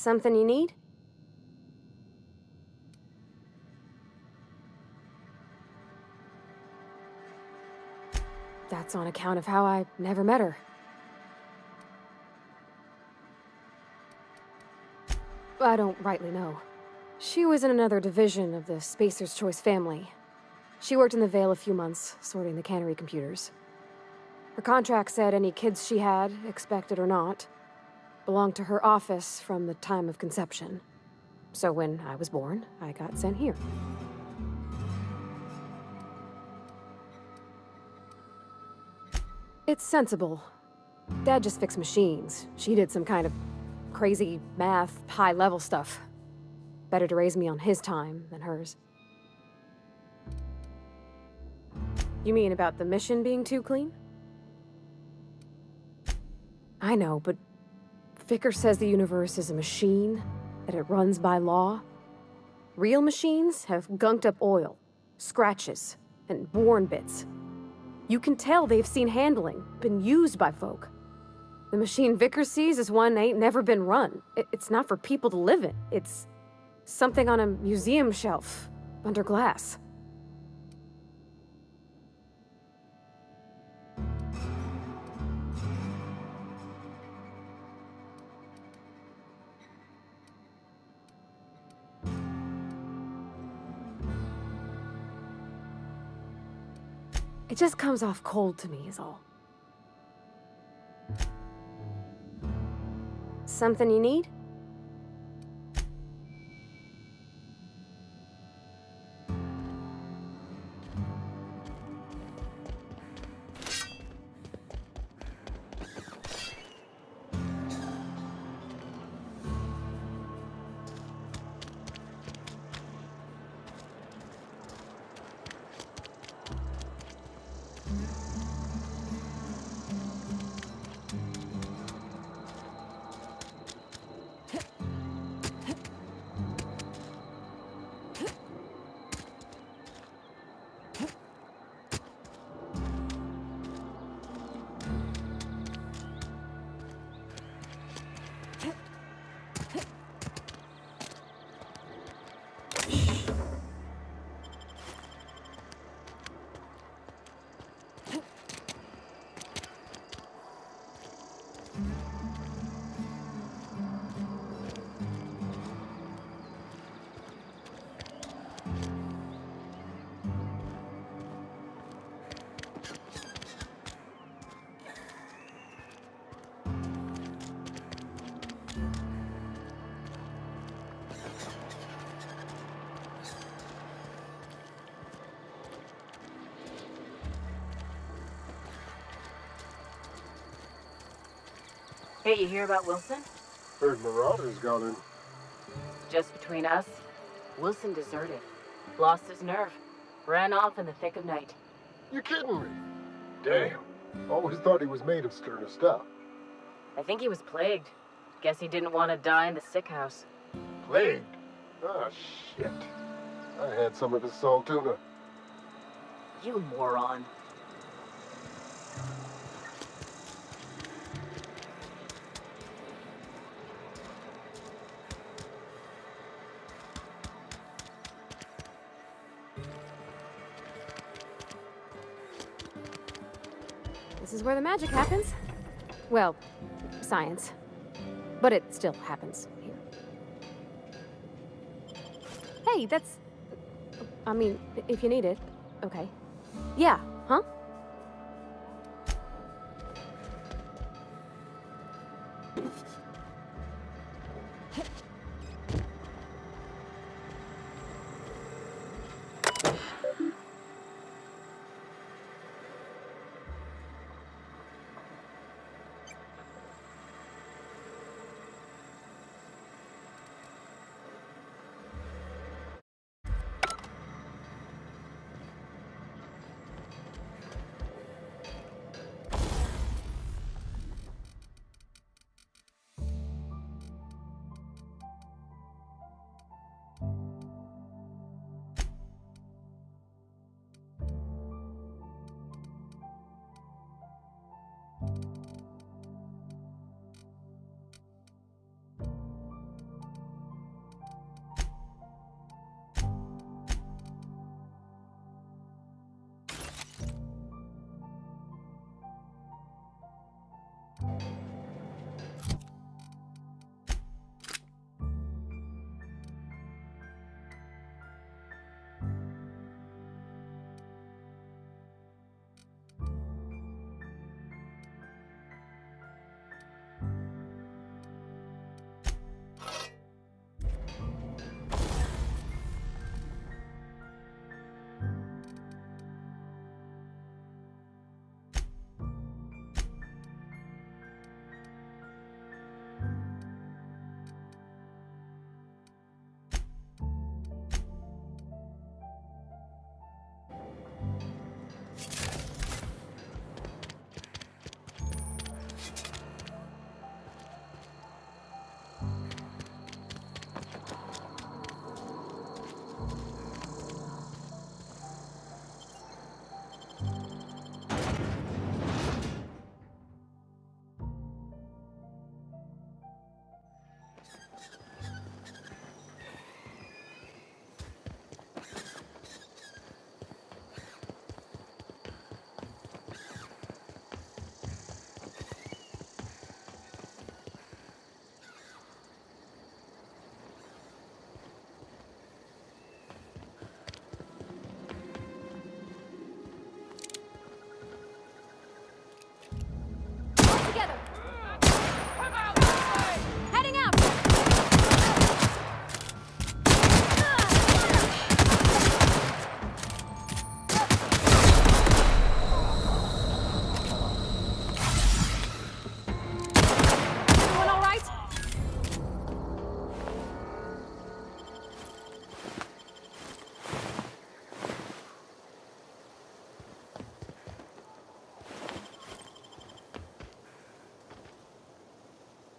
Something you need? That's on account of how I never met her. I don't rightly know. She was in another division of the Spacer's Choice family. She worked in the Vale a few months, sorting the cannery computers. Her contract said any kids she had, expected or not, belonged to her office from the time of conception. So when I was born, I got sent here. It's sensible. Dad just fixed machines. She did some kind of crazy math, high-level stuff. Better to raise me on his time than hers. You mean about the mission being too clean? I know, but Vickers says the universe is a machine, that it runs by law. Real machines have gunked up oil, scratches, and worn bits. You can tell they've seen handling, been used by folk. The machine Vickers sees is one ain't never been run. It's not for people to live in. It's something on a museum shelf, under glass. It just comes off cold to me, is all. Something you need? Hey, you hear about Wilson? Heard Marauders got in. Just between us, Wilson deserted. Lost his nerve. Ran off in the thick of night. You kidding me? Damn. Always thought he was made of sterner stuff. I think he was plagued. Guess he didn't want to die in the sick house. Plagued? Ah, shit. I had some of his salt tuna. You moron. This is where the magic happens. Well, science. But it still happens here. Hey, that's... I mean, if you need it. Okay. Yeah, huh?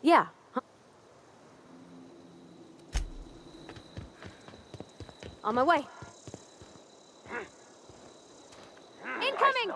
Yeah. On my way. Incoming!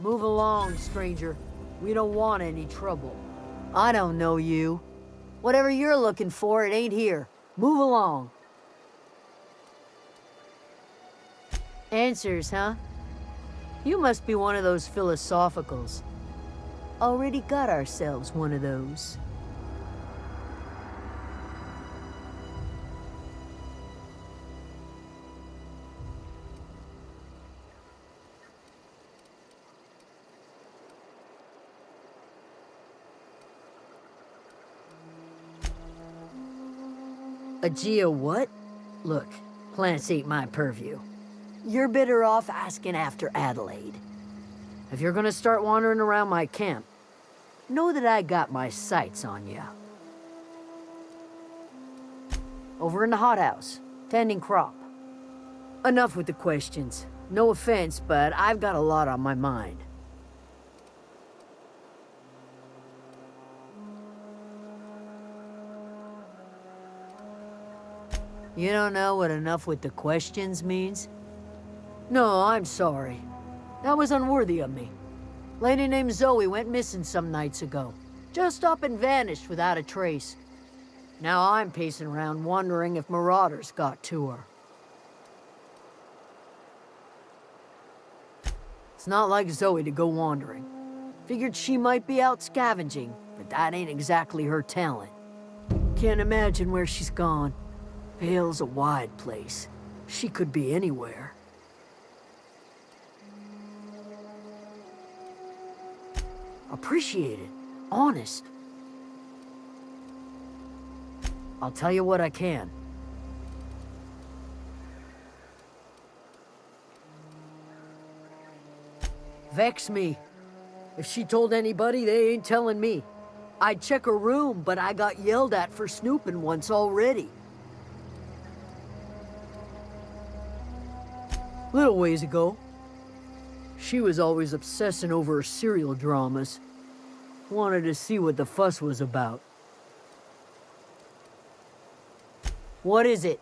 Move along, stranger. We don't want any trouble. I don't know you. Whatever you're looking for, it ain't here. Move along. Answers, huh? You must be one of those philosophicals. Already got ourselves one of those. Aegea what? Look, plants ain't my purview. You're better off asking after Adelaide. If you're gonna start wandering around my camp, know that I got my sights on ya. Over in the hothouse, tending crop. Enough with the questions. No offense, but I've got a lot on my mind. You don't know what enough with the questions means? No, I'm sorry. That was unworthy of me. Lady named Zoe went missing some nights ago. Just up and vanished without a trace. Now I'm pacing around wondering if marauders got to her. It's not like Zoe to go wandering. Figured she might be out scavenging, but that ain't exactly her talent. Can't imagine where she's gone. Vale's a wide place. She could be anywhere. Appreciate it. Honest. I'll tell you what I can. Vex me. If she told anybody, they ain't telling me. I'd check her room, but I got yelled at for snooping once already. Little ways ago. She was always obsessing over her serial dramas. Wanted to see what the fuss was about. What is it?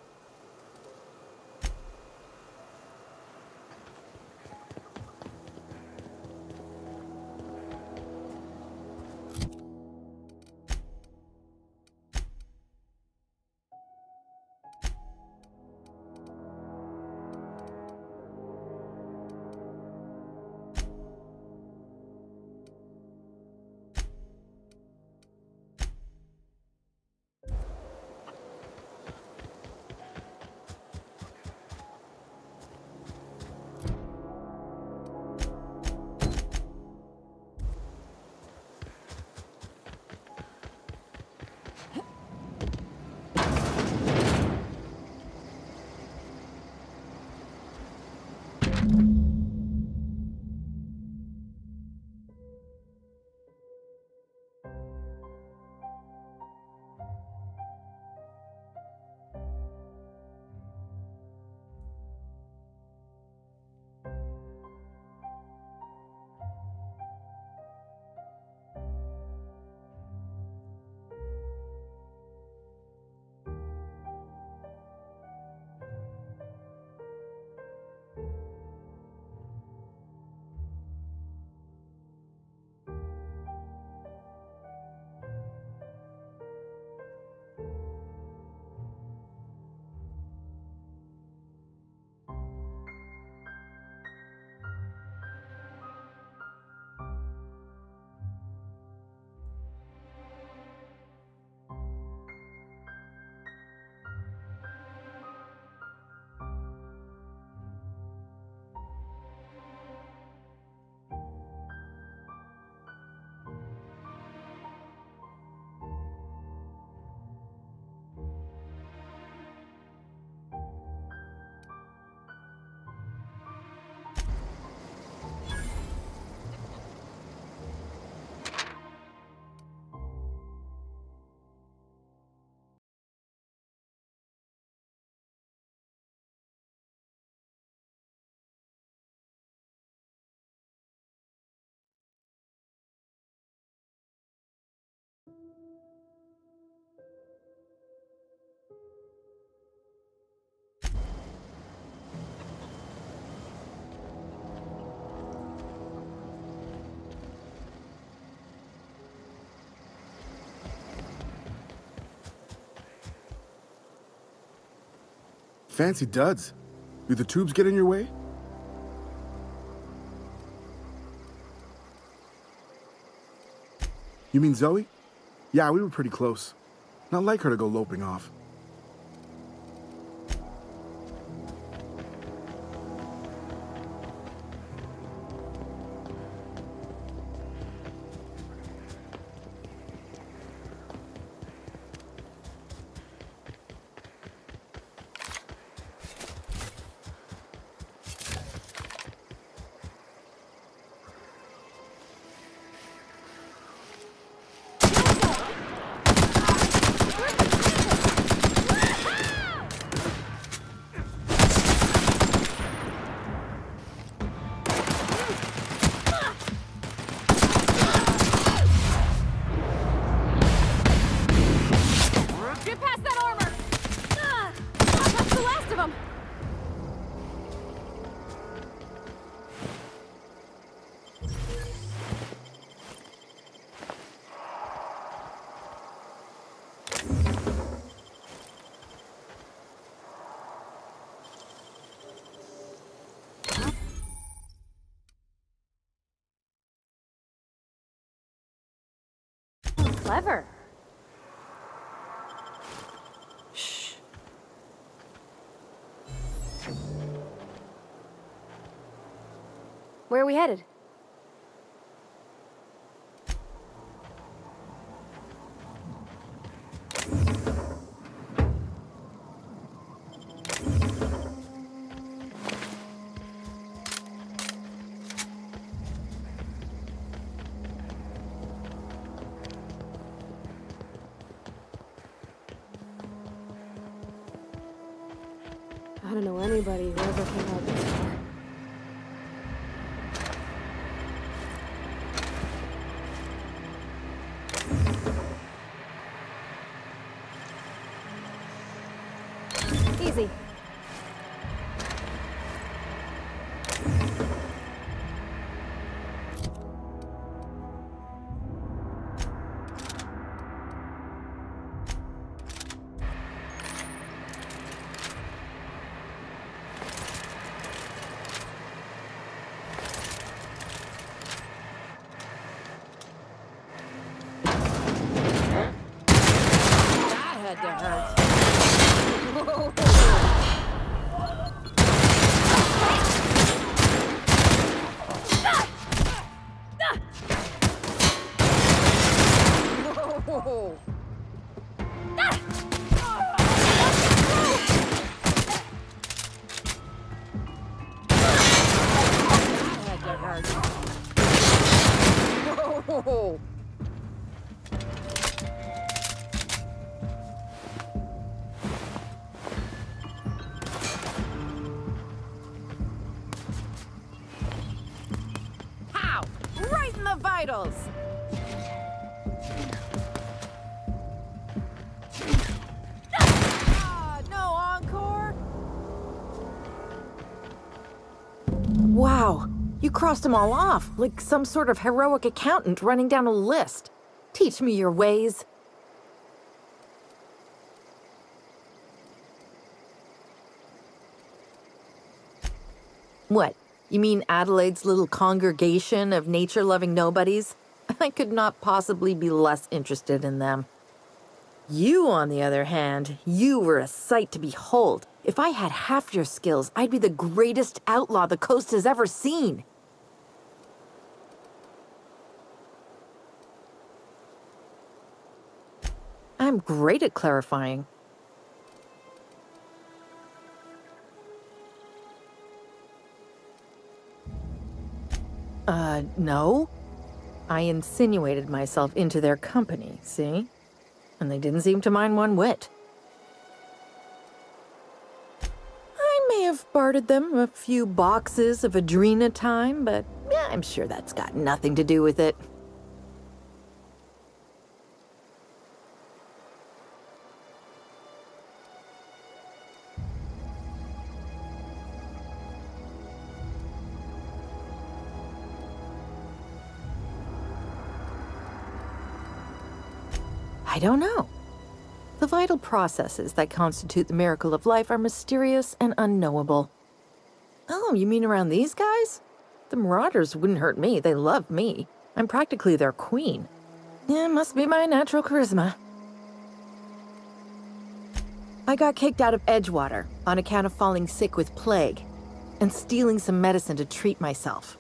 Fancy duds. Do the tubes get in your way? You mean Zoe? Yeah, we were pretty close. Not like her to go loping off. Get past that armor! That's the last of them! Clever. Shh. Where are we headed? don't know anybody who ever came out this far. Easy. That had to hurt. Whoa. That had to hurt. Whoa. How? Right in the vitals! No encore? Wow, you crossed them all off, like some sort of heroic accountant running down a list. Teach me your ways. What? You mean Adelaide's little congregation of nature-loving nobodies? I could not possibly be less interested in them. You, on the other hand, you were a sight to behold. If I had half your skills, I'd be the greatest outlaw the coast has ever seen. I'm great at clarifying. No. I insinuated myself into their company, see? And they didn't seem to mind one whit. I may have bartered them a few boxes of Adrena time, but yeah, I'm sure that's got nothing to do with it. I don't know. The vital processes that constitute the miracle of life are mysterious and unknowable. Oh, you mean around these guys? The Marauders wouldn't hurt me. They love me. I'm practically their queen. Yeah, must be my natural charisma. I got kicked out of Edgewater on account of falling sick with plague and stealing some medicine to treat myself.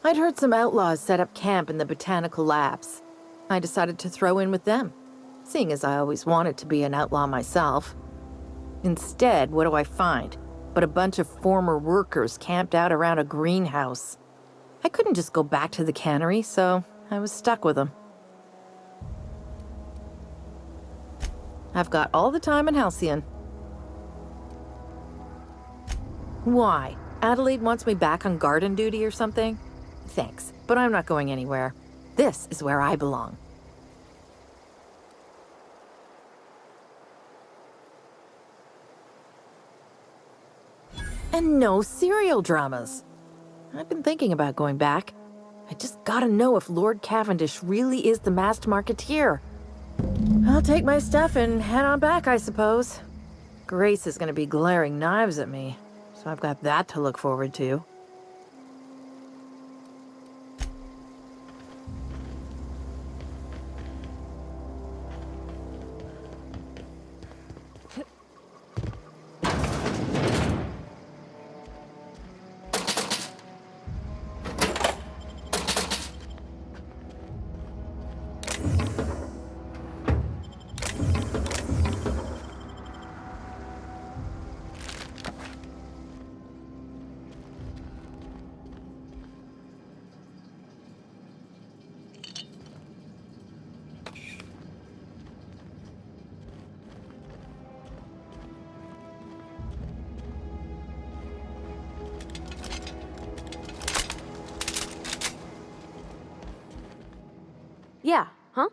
I'd heard some outlaws set up camp in the botanical labs. I decided to throw in with them, seeing as I always wanted to be an outlaw myself. Instead, what do I find? But a bunch of former workers camped out around a greenhouse. I couldn't just go back to the cannery, so I was stuck with them. I've got all the time in Halcyon. Why? Adelaide wants me back on garden duty or something? Thanks, but I'm not going anywhere. This is where I belong. And no serial dramas. I've been thinking about going back. I just gotta know if Lord Cavendish really is the masked marketeer. I'll take my stuff and head on back, I suppose. Grace is gonna be glaring knives at me, so I've got that to look forward to. Yeah, huh?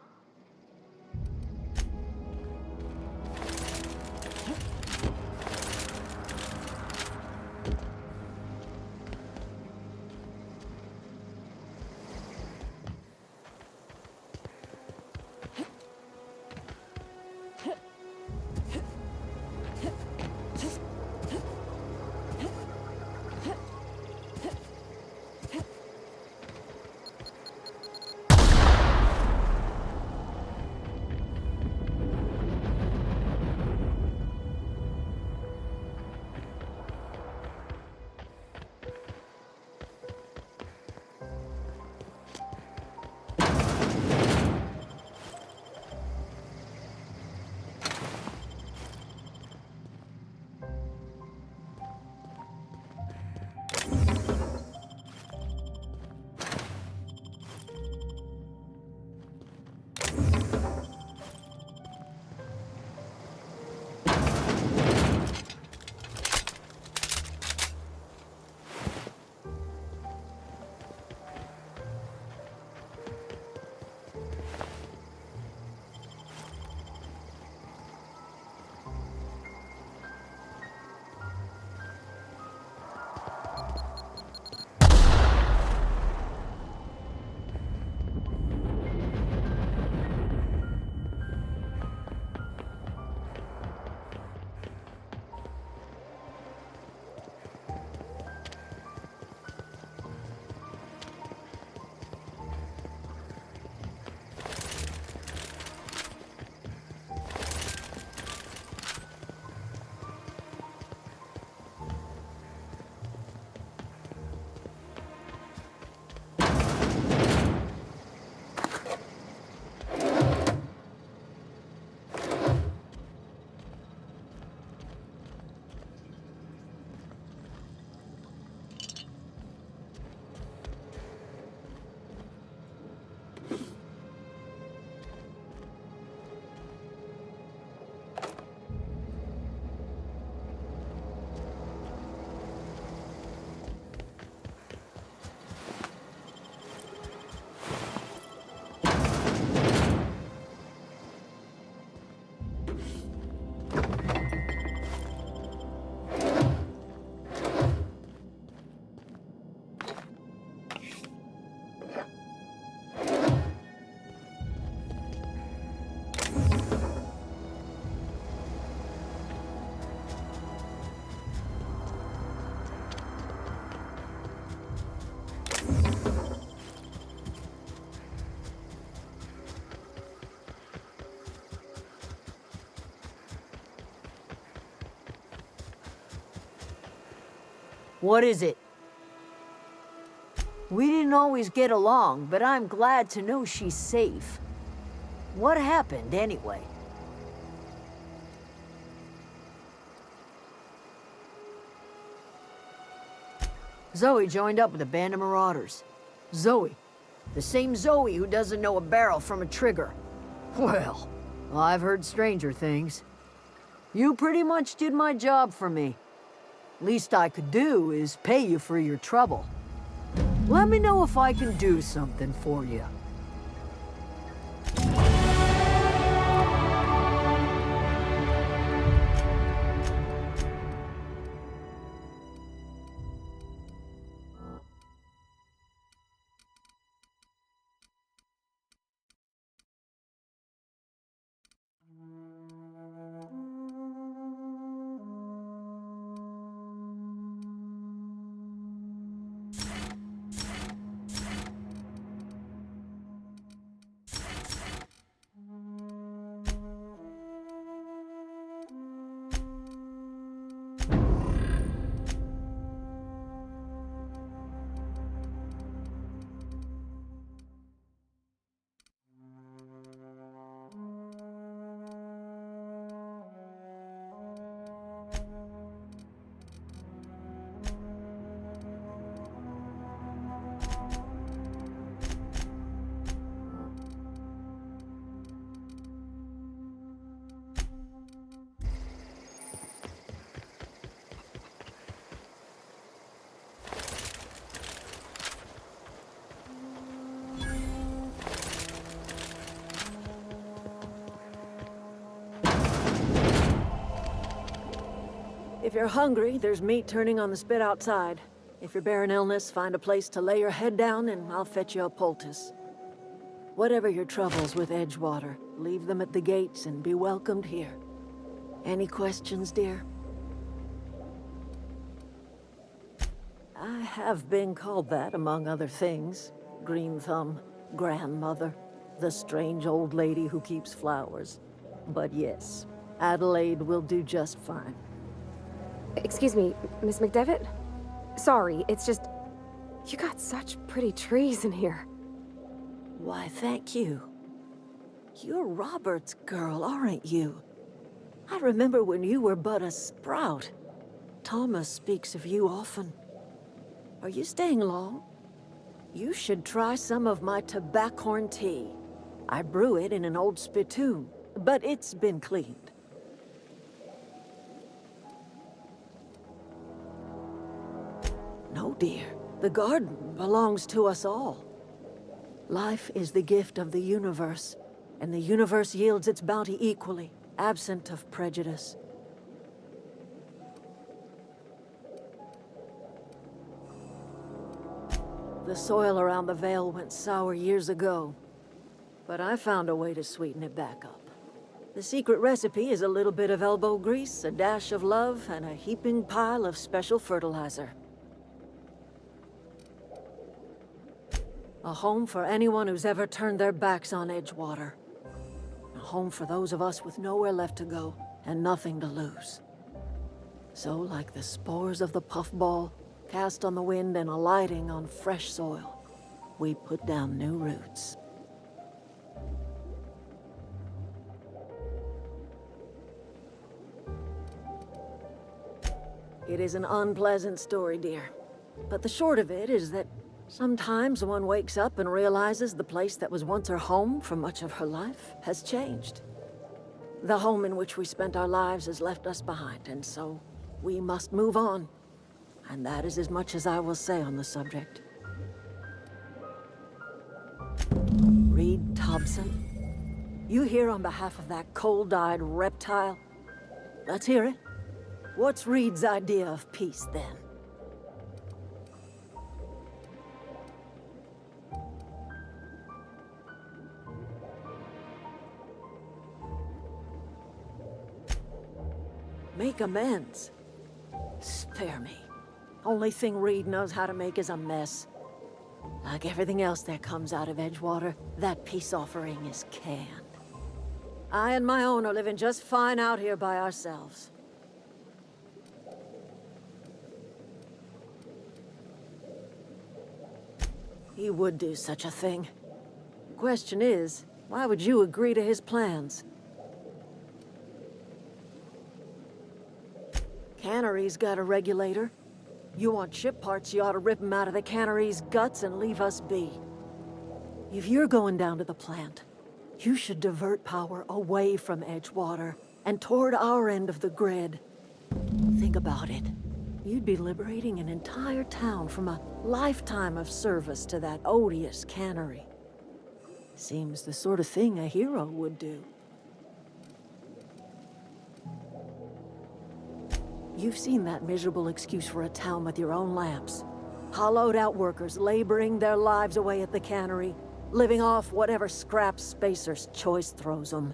What is it? We didn't always get along, but I'm glad to know she's safe. What happened, anyway? Zoe joined up with a band of marauders. Zoe. The same Zoe who doesn't know a barrel from a trigger. Well, I've heard stranger things. You pretty much did my job for me. Least I could do is pay you for your trouble. Let me know if I can do something for you. If you're hungry, there's meat turning on the spit outside. If you're bearing illness, find a place to lay your head down and I'll fetch you a poultice. Whatever your troubles with Edgewater, leave them at the gates and be welcomed here. Any questions, dear? I have been called that, among other things. Green Thumb, grandmother, the strange old lady who keeps flowers. But yes, Adelaide will do just fine. Excuse me, Miss McDevitt? Sorry, it's just... You got such pretty trees in here. Why, thank you. You're Robert's girl, aren't you? I remember when you were but a sprout. Thomas speaks of you often. Are you staying long? You should try some of my tobaccorn tea. I brew it in an old spittoon, but it's been cleaned. No, dear. The garden belongs to us all. Life is the gift of the universe, and the universe yields its bounty equally, absent of prejudice. The soil around the Vale went sour years ago, but I found a way to sweeten it back up. The secret recipe is a little bit of elbow grease, a dash of love, and a heaping pile of special fertilizer. A home for anyone who's ever turned their backs on Edgewater. A home for those of us with nowhere left to go and nothing to lose. So, like the spores of the puffball, cast on the wind and alighting on fresh soil, we put down new roots. It is an unpleasant story, dear. But the short of it is that sometimes one wakes up and realizes the place that was once her home for much of her life has changed. The home in which we spent our lives has left us behind, and so we must move on. And that is as much as I will say on the subject. Reed Thompson? You here on behalf of that cold-eyed reptile? Let's hear it. What's Reed's idea of peace, then? Make amends? Spare me. Only thing Reed knows how to make is a mess. Like everything else that comes out of Edgewater, that peace offering is canned. I and my own are living just fine out here by ourselves. He would do such a thing. The question is, why would you agree to his plans? Cannery's got a regulator. You want ship parts, you ought to rip them out of the cannery's guts and leave us be. If you're going down to the plant, you should divert power away from Edgewater and toward our end of the grid. Think about it. You'd be liberating an entire town from a lifetime of service to that odious cannery. Seems the sort of thing a hero would do. You've seen that miserable excuse for a town with your own lamps. Hollowed out workers laboring their lives away at the cannery, living off whatever scraps Spacer's choice throws them.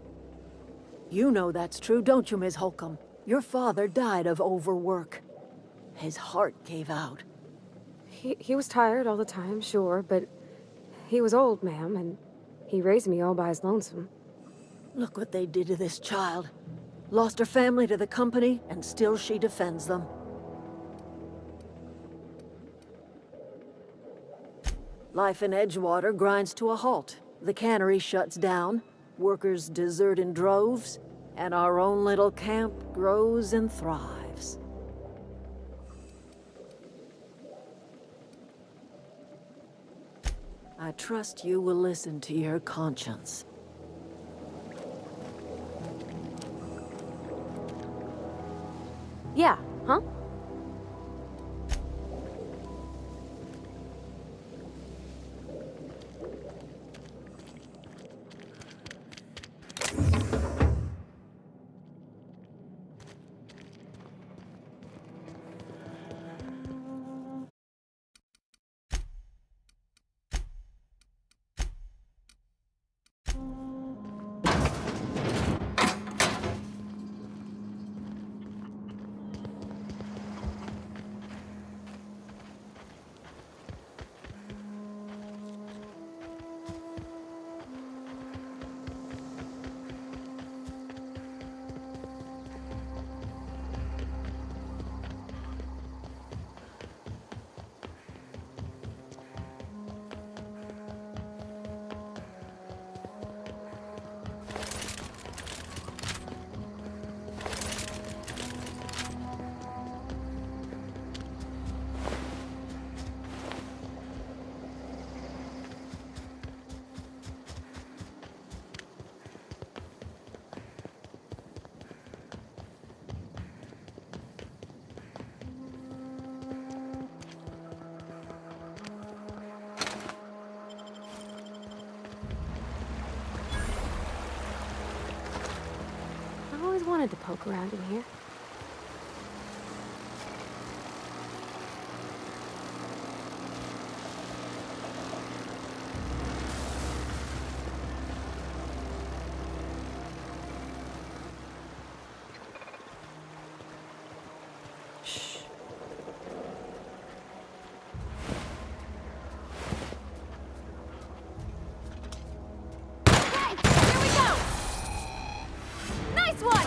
You know that's true, don't you, Ms. Holcomb? Your father died of overwork. His heart gave out. He was tired all the time, sure, but he was old, ma'am, and he raised me all by his lonesome. Look what they did to this child. Lost her family to the company, and still she defends them. Life in Edgewater grinds to a halt. The cannery shuts down, workers desert in droves, and our own little camp grows and thrives. I trust you will listen to your conscience. Yeah, huh? wanted to poke around in here. Shh. Hey, here we go! Nice one!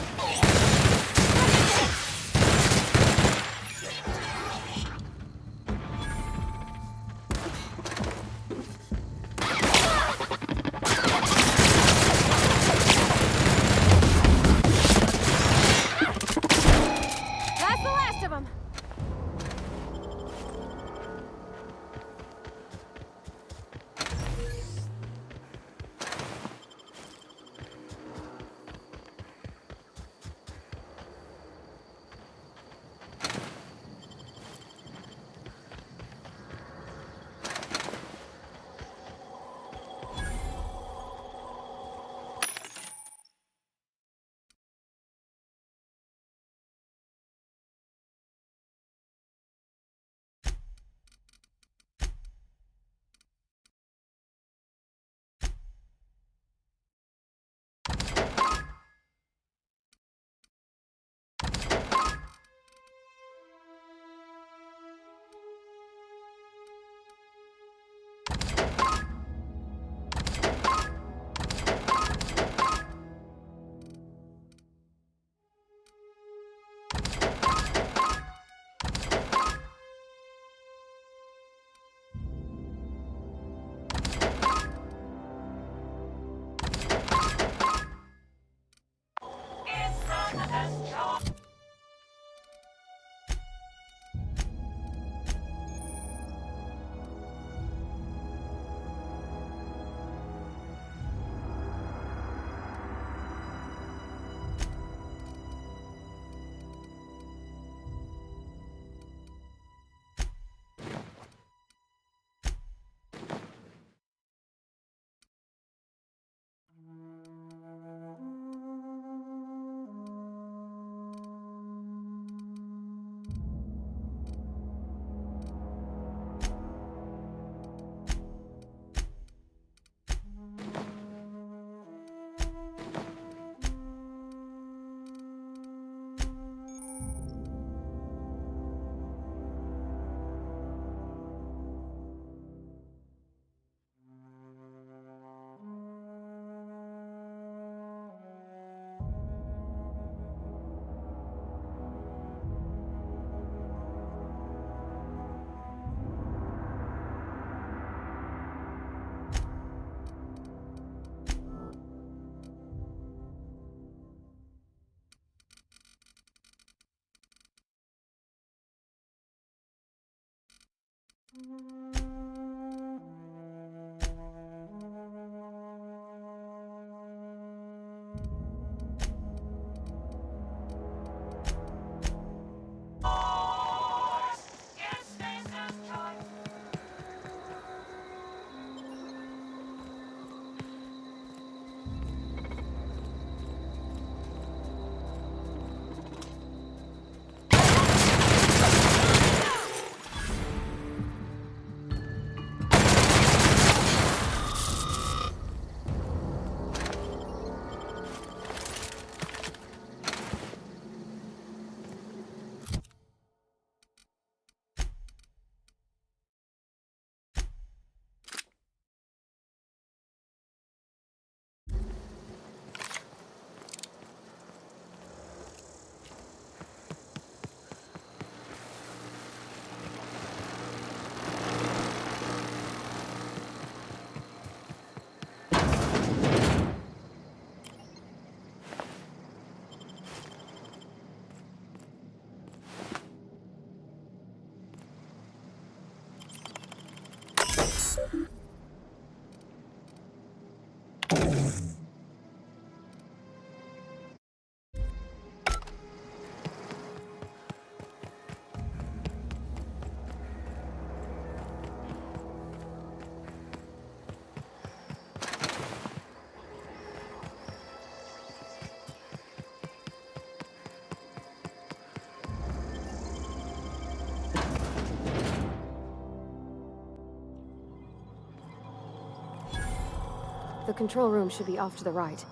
The control room should be off to the right.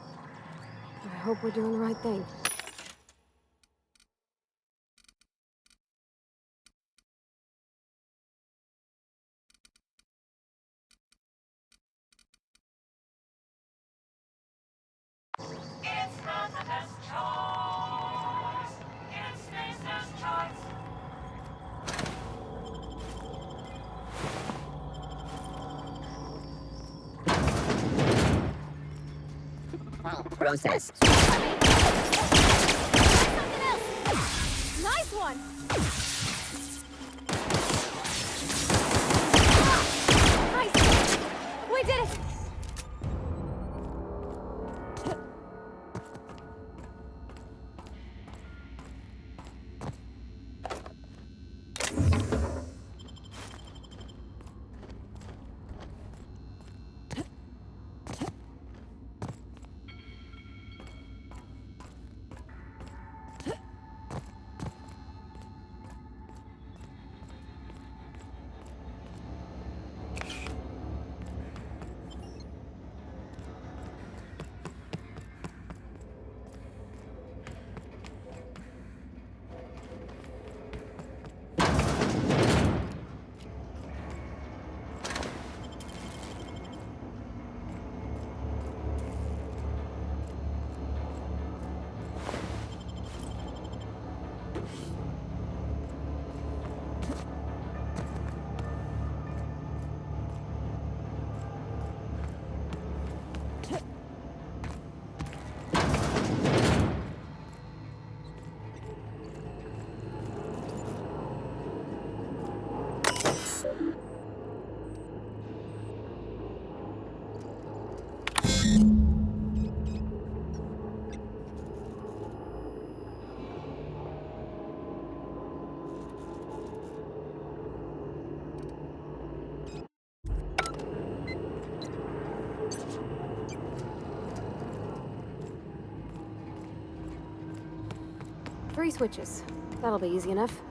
I hope we're doing the right thing. Process. Nice one! Nice! We did it! Three switches. That'll be easy enough.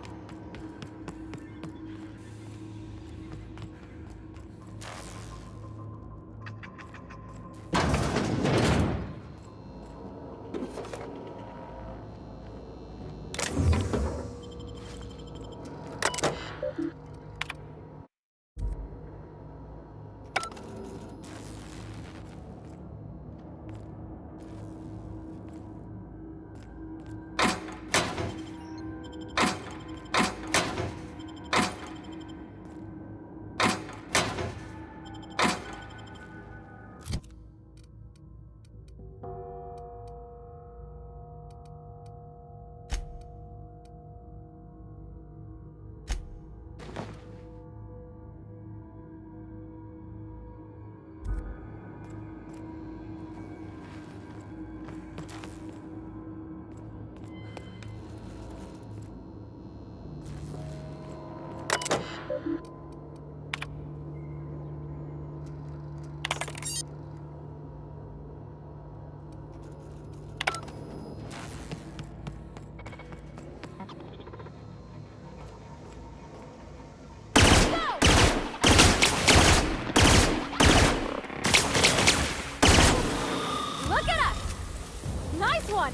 Look at us! Nice one!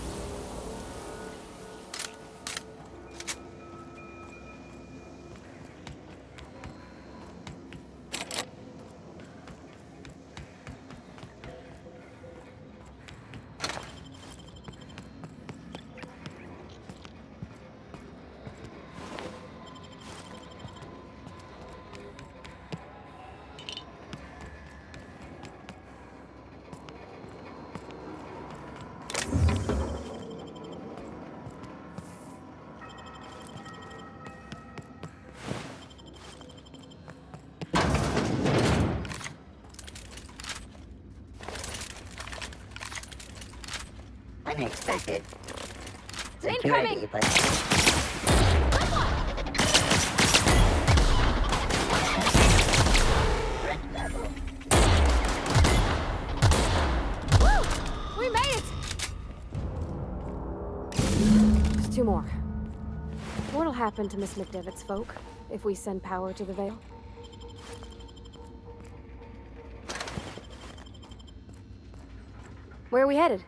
Unexpected. Incoming! Security, but threat level. Woo! We made it! There's two more. What'll happen to Miss McDevitt's folk if we send power to the Vale? Where are we headed?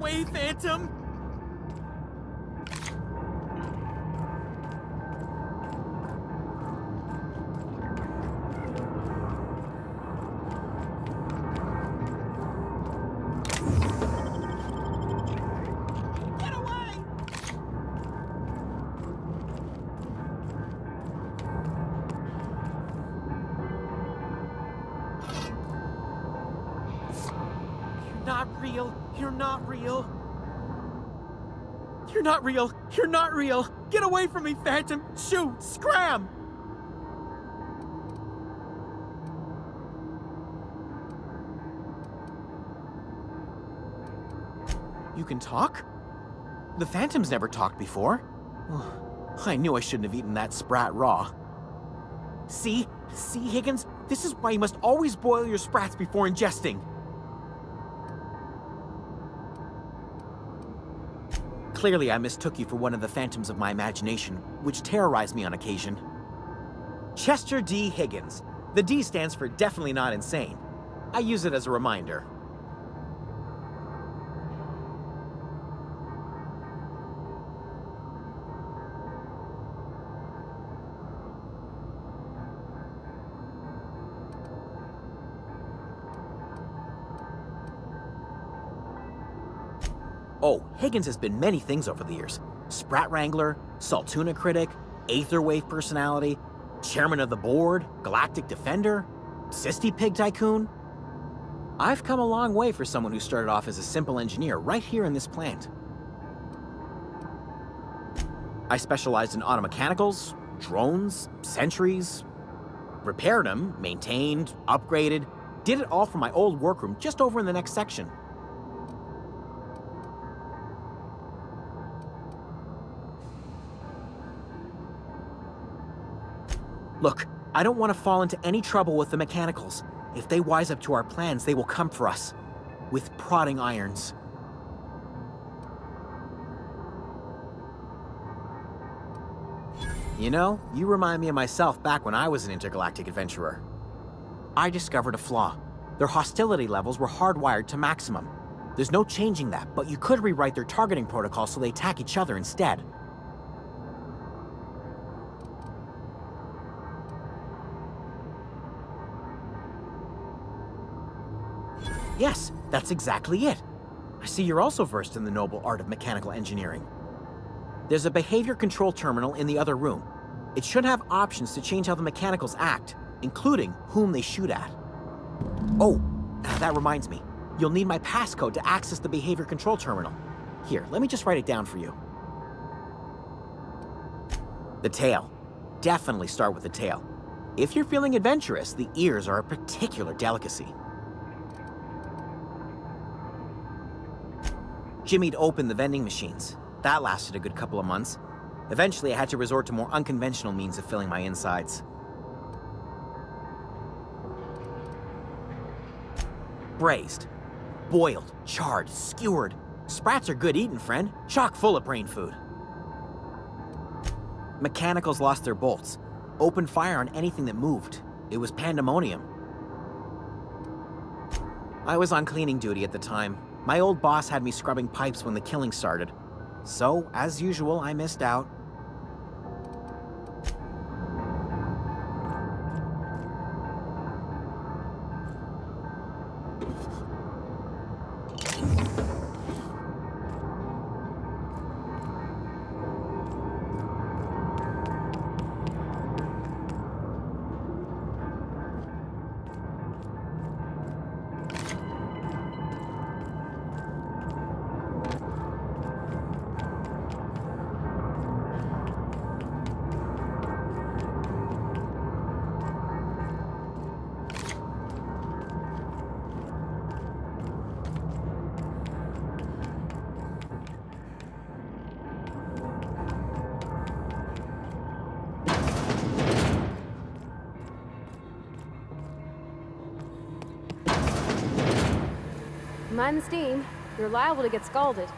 away, Phantom! Get away! You're not real. You're not real. You're not real. You're not real. Get away from me, Phantom. Shoot. Scram. You can talk? The Phantoms never talked before. I knew I shouldn't have eaten that sprat raw. See, Higgins? This is why you must always boil your sprats before ingesting. Clearly, I mistook you for one of the phantoms of my imagination, which terrorized me on occasion. Chester D. Higgins. The D stands for definitely not insane. I use it as a reminder. Oh, Higgins has been many things over the years. Sprat Wrangler, Saltuna Critic, Aetherwave Personality, Chairman of the Board, Galactic Defender, Sisty Pig Tycoon. I've come a long way for someone who started off as a simple engineer right here in this plant. I specialized in automechanicals, drones, sentries, repaired them, maintained, upgraded, did it all from my old workroom just over in the next section. Look, I don't want to fall into any trouble with the mechanicals. If they wise up to our plans, they will come for us. With prodding irons. You know, you remind me of myself back when I was an intergalactic adventurer. I discovered a flaw. Their hostility levels were hardwired to maximum. There's no changing that, but you could rewrite their targeting protocol so they attack each other instead. Yes, that's exactly it. I see you're also versed in the noble art of mechanical engineering. There's a behavior control terminal in the other room. It should have options to change how the mechanicals act, including whom they shoot at. Oh, that reminds me. You'll need my passcode to access the behavior control terminal. Here, let me just write it down for you. The tail. Definitely start with the tail. If you're feeling adventurous, the ears are a particular delicacy. Jimmy'd opened the vending machines. That lasted a good couple of months. Eventually, I had to resort to more unconventional means of filling my insides. Braised, boiled, charred, skewered. Sprats are good eating, friend. Chock full of brain food. Mechanicals lost their bolts. Opened fire on anything that moved. It was pandemonium. I was on cleaning duty at the time. My old boss had me scrubbing pipes when the killing started. So, as usual, I missed out. Mind the steam. You're liable to get scalded.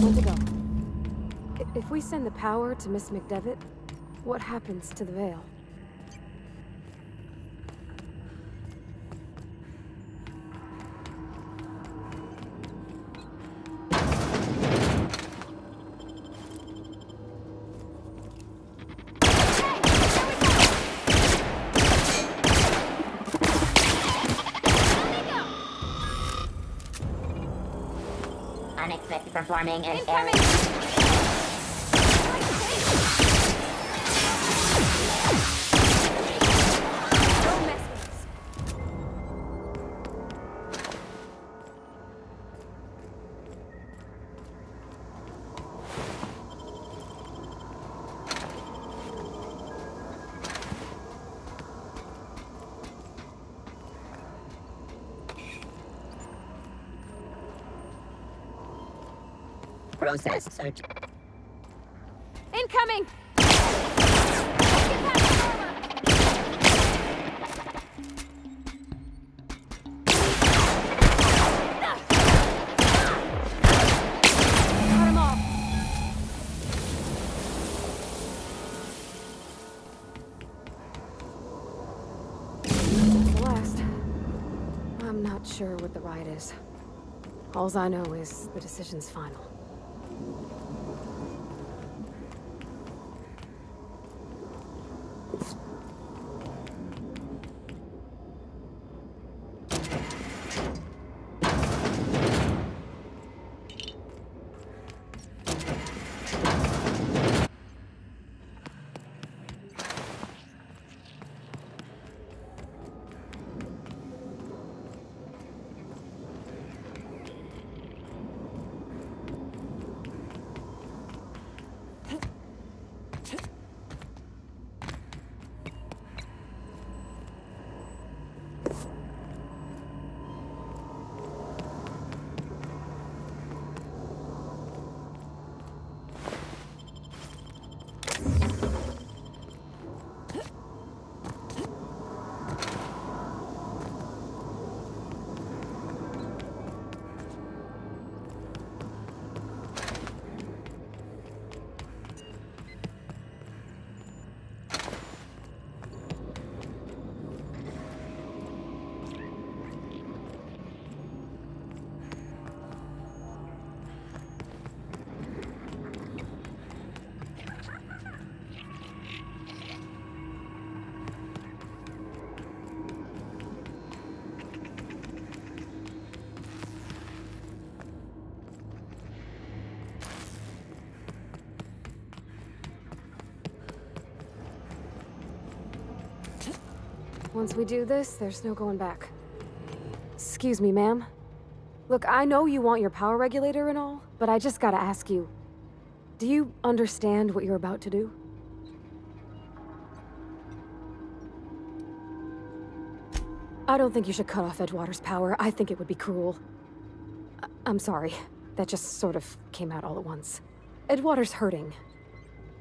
When to go? If we send the power to Miss McDevitt, what happens to the Veil? Unexpected performing and Incoming! Don't mess with us. process search. Incoming! Cut him off. Celeste, I'm not sure what the right is. Alls I know is the decision's final. Once we do this, there's no going back. Excuse me, ma'am. Look, I know you want your power regulator and all, but I just gotta ask you, do you understand what you're about to do? I don't think you should cut off Edgewater's power. I think it would be cruel. I'm sorry. That just sort of came out all at once. Edgewater's hurting.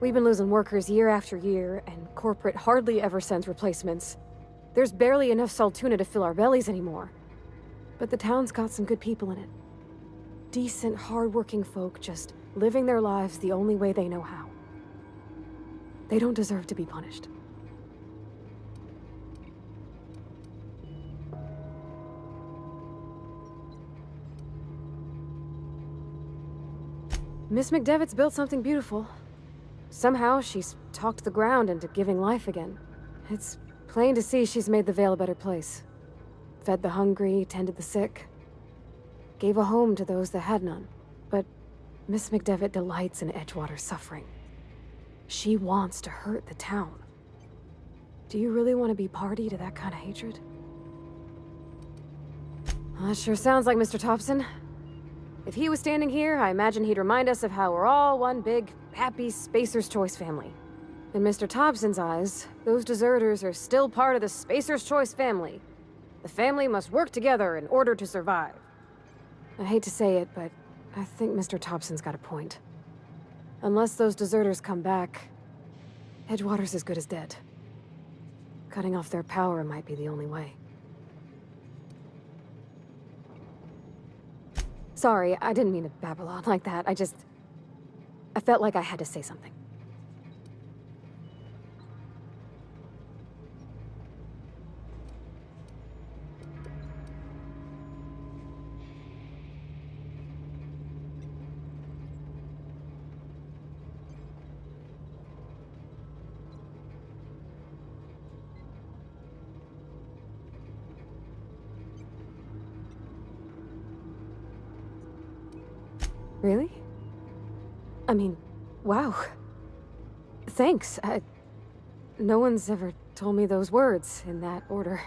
We've been losing workers year after year, and corporate hardly ever sends replacements. There's barely enough Saltuna to fill our bellies anymore. But the town's got some good people in it. Decent, hard-working folk just living their lives the only way they know how. They don't deserve to be punished. Miss McDevitt's built something beautiful. Somehow she's talked the ground into giving life again. It's plain to see she's made the Vale a better place. Fed the hungry, tended the sick. Gave a home to those that had none. But Miss McDevitt delights in Edgewater's suffering. She wants to hurt the town. Do you really want to be party to that kind of hatred? Well, that sure sounds like Mr. Thompson. If he was standing here, I imagine he'd remind us of how we're all one big, happy Spacer's Choice family. In Mr. Thompson's eyes, those deserters are still part of the Spacer's Choice family. The family must work together in order to survive. I hate to say it, but I think Mr. Thompson's got a point. Unless those deserters come back, Edgewater's as good as dead. Cutting off their power might be the only way. Sorry, I didn't mean to babble on like that. I felt like I had to say something. Really? I mean, wow. Thanks. No one's ever told me those words in that order.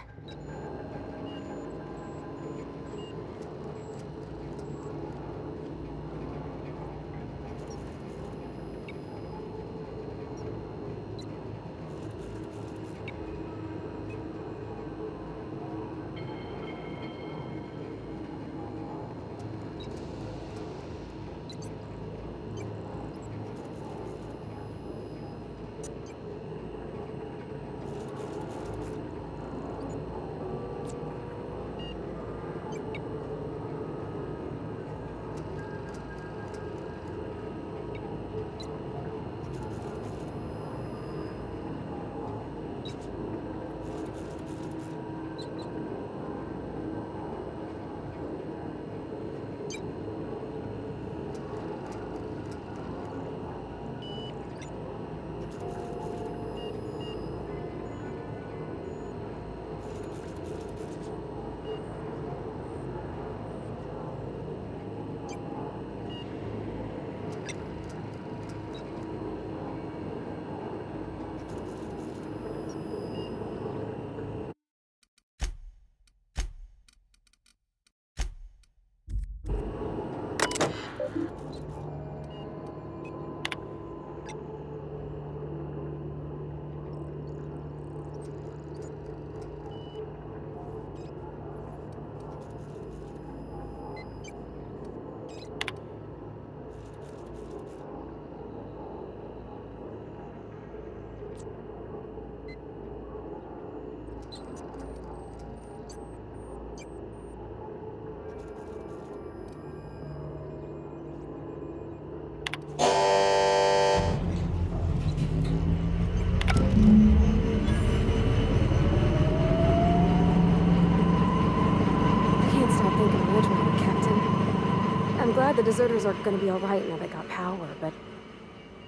I'm glad the deserters are gonna be alright now they got power, but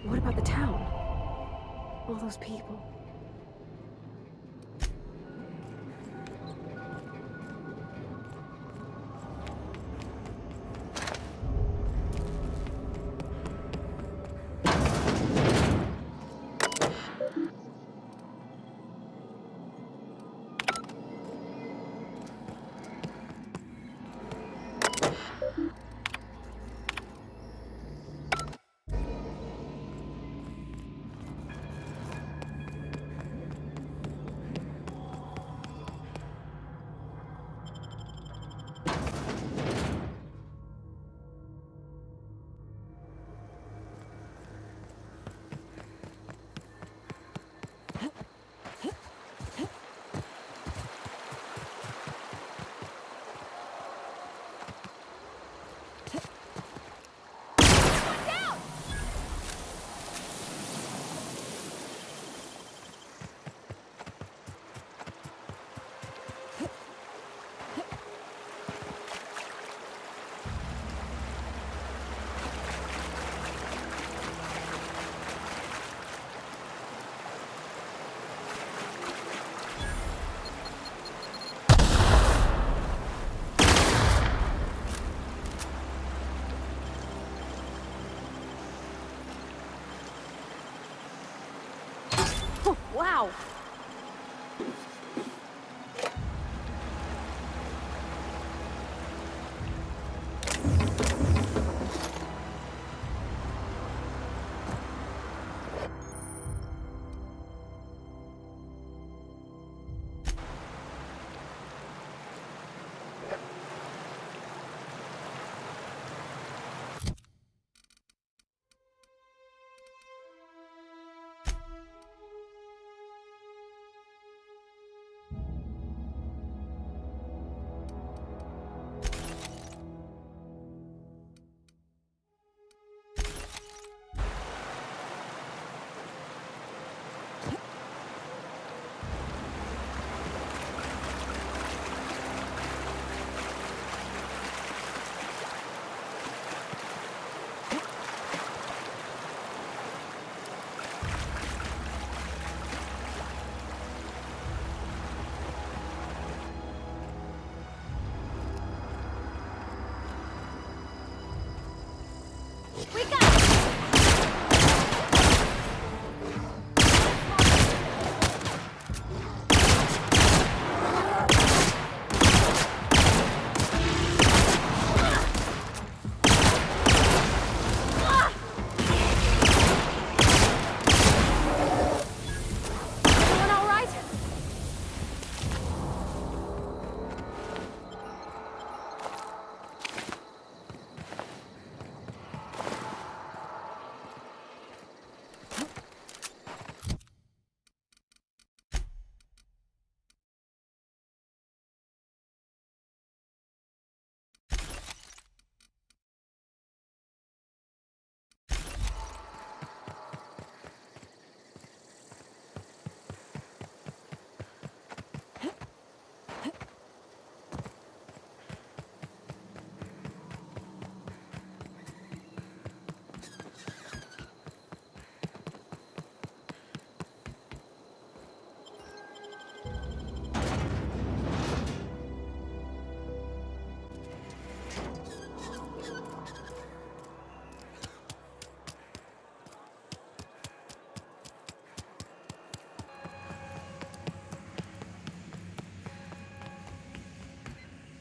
what about the town? All those people. Wow! We got it! Everyone all right?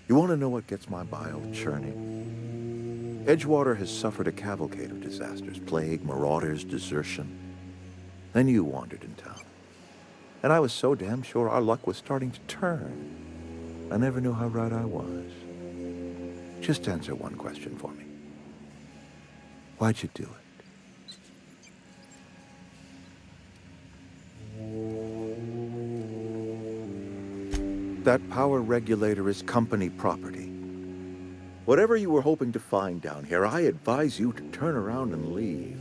You want to know what gets my bile churning? Edgewater has suffered a cavalcade of disasters, plague, marauders, desertion. Then you wandered in town. And I was so damn sure our luck was starting to turn. I never knew how right I was. Just answer one question for me. Why'd you do it? That power regulator is company property. Whatever you were hoping to find down here, I advise you to turn around and leave.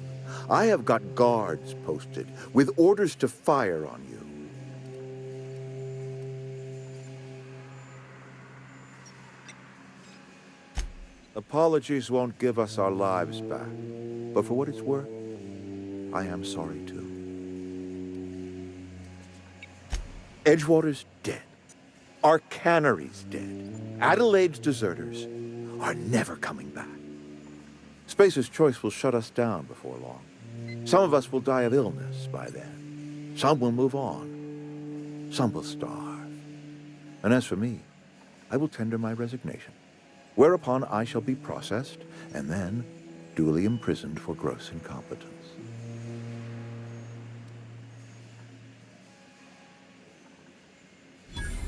I have got guards posted with orders to fire on you. Apologies won't give us our lives back, but for what it's worth, I am sorry too. Edgewater's dead. Our cannery's dead. Adelaide's deserters are never coming back. Spacer's Choice will shut us down before long. Some of us will die of illness by then. Some will move on. Some will starve. And as for me, I will tender my resignation, whereupon I shall be processed and then duly imprisoned for gross incompetence.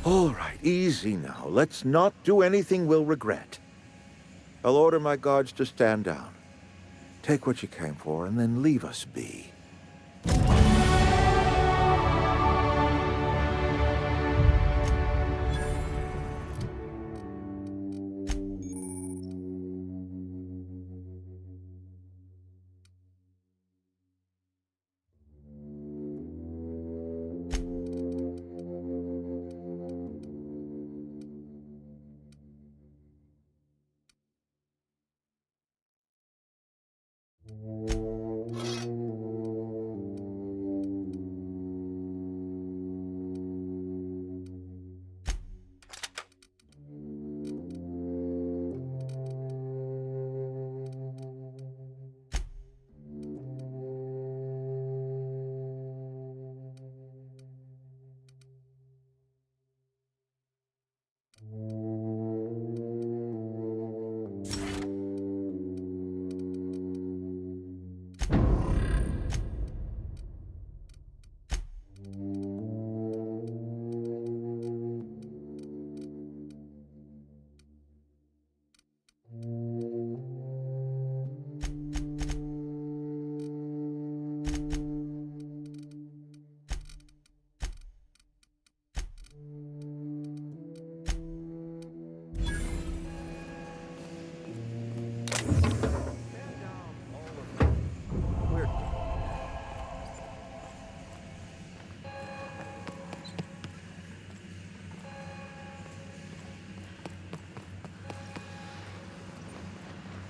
All right, easy now. Let's not do anything we'll regret. I'll order my guards to stand down. Take what you came for and then leave us be.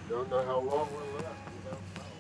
Don't know how long we'll last without power.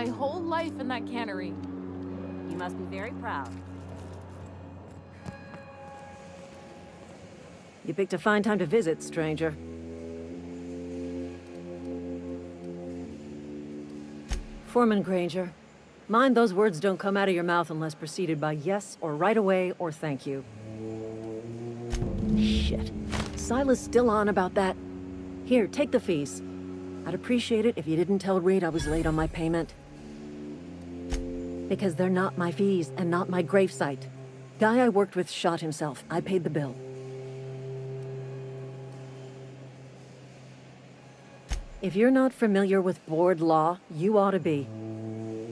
my whole life in that cannery. You must be very proud. You picked a fine time to visit, stranger. Foreman Granger, mind those words don't come out of your mouth unless preceded by yes or right away or thank you. Shit. Silas still on about that? Here, take the fees. I'd appreciate it if you didn't tell Reed I was late on my payment. Because they're not my fees and not my gravesite. Guy I worked with shot himself. I paid the bill. If you're not familiar with board law, you ought to be.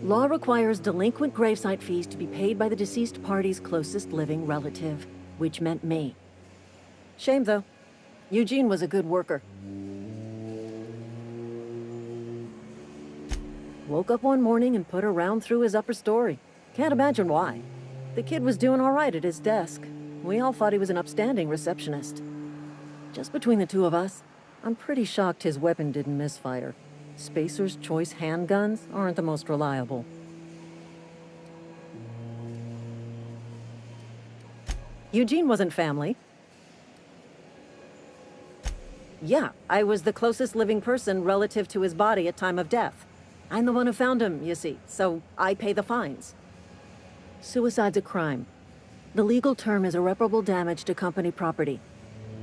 Law requires delinquent gravesite fees to be paid by the deceased party's closest living relative, which meant me. Shame, though. Eugene was a good worker. Woke up one morning and put a round through his upper story. Can't imagine why. The kid was doing all right at his desk. We all thought he was an upstanding receptionist. Just between the two of us, I'm pretty shocked his weapon didn't misfire. Spacer's Choice handguns aren't the most reliable. Eugene wasn't family. Yeah, I was the closest living person relative to his body at time of death. I'm the one who found him, you see, so I pay the fines. Suicide's a crime. The legal term is irreparable damage to company property.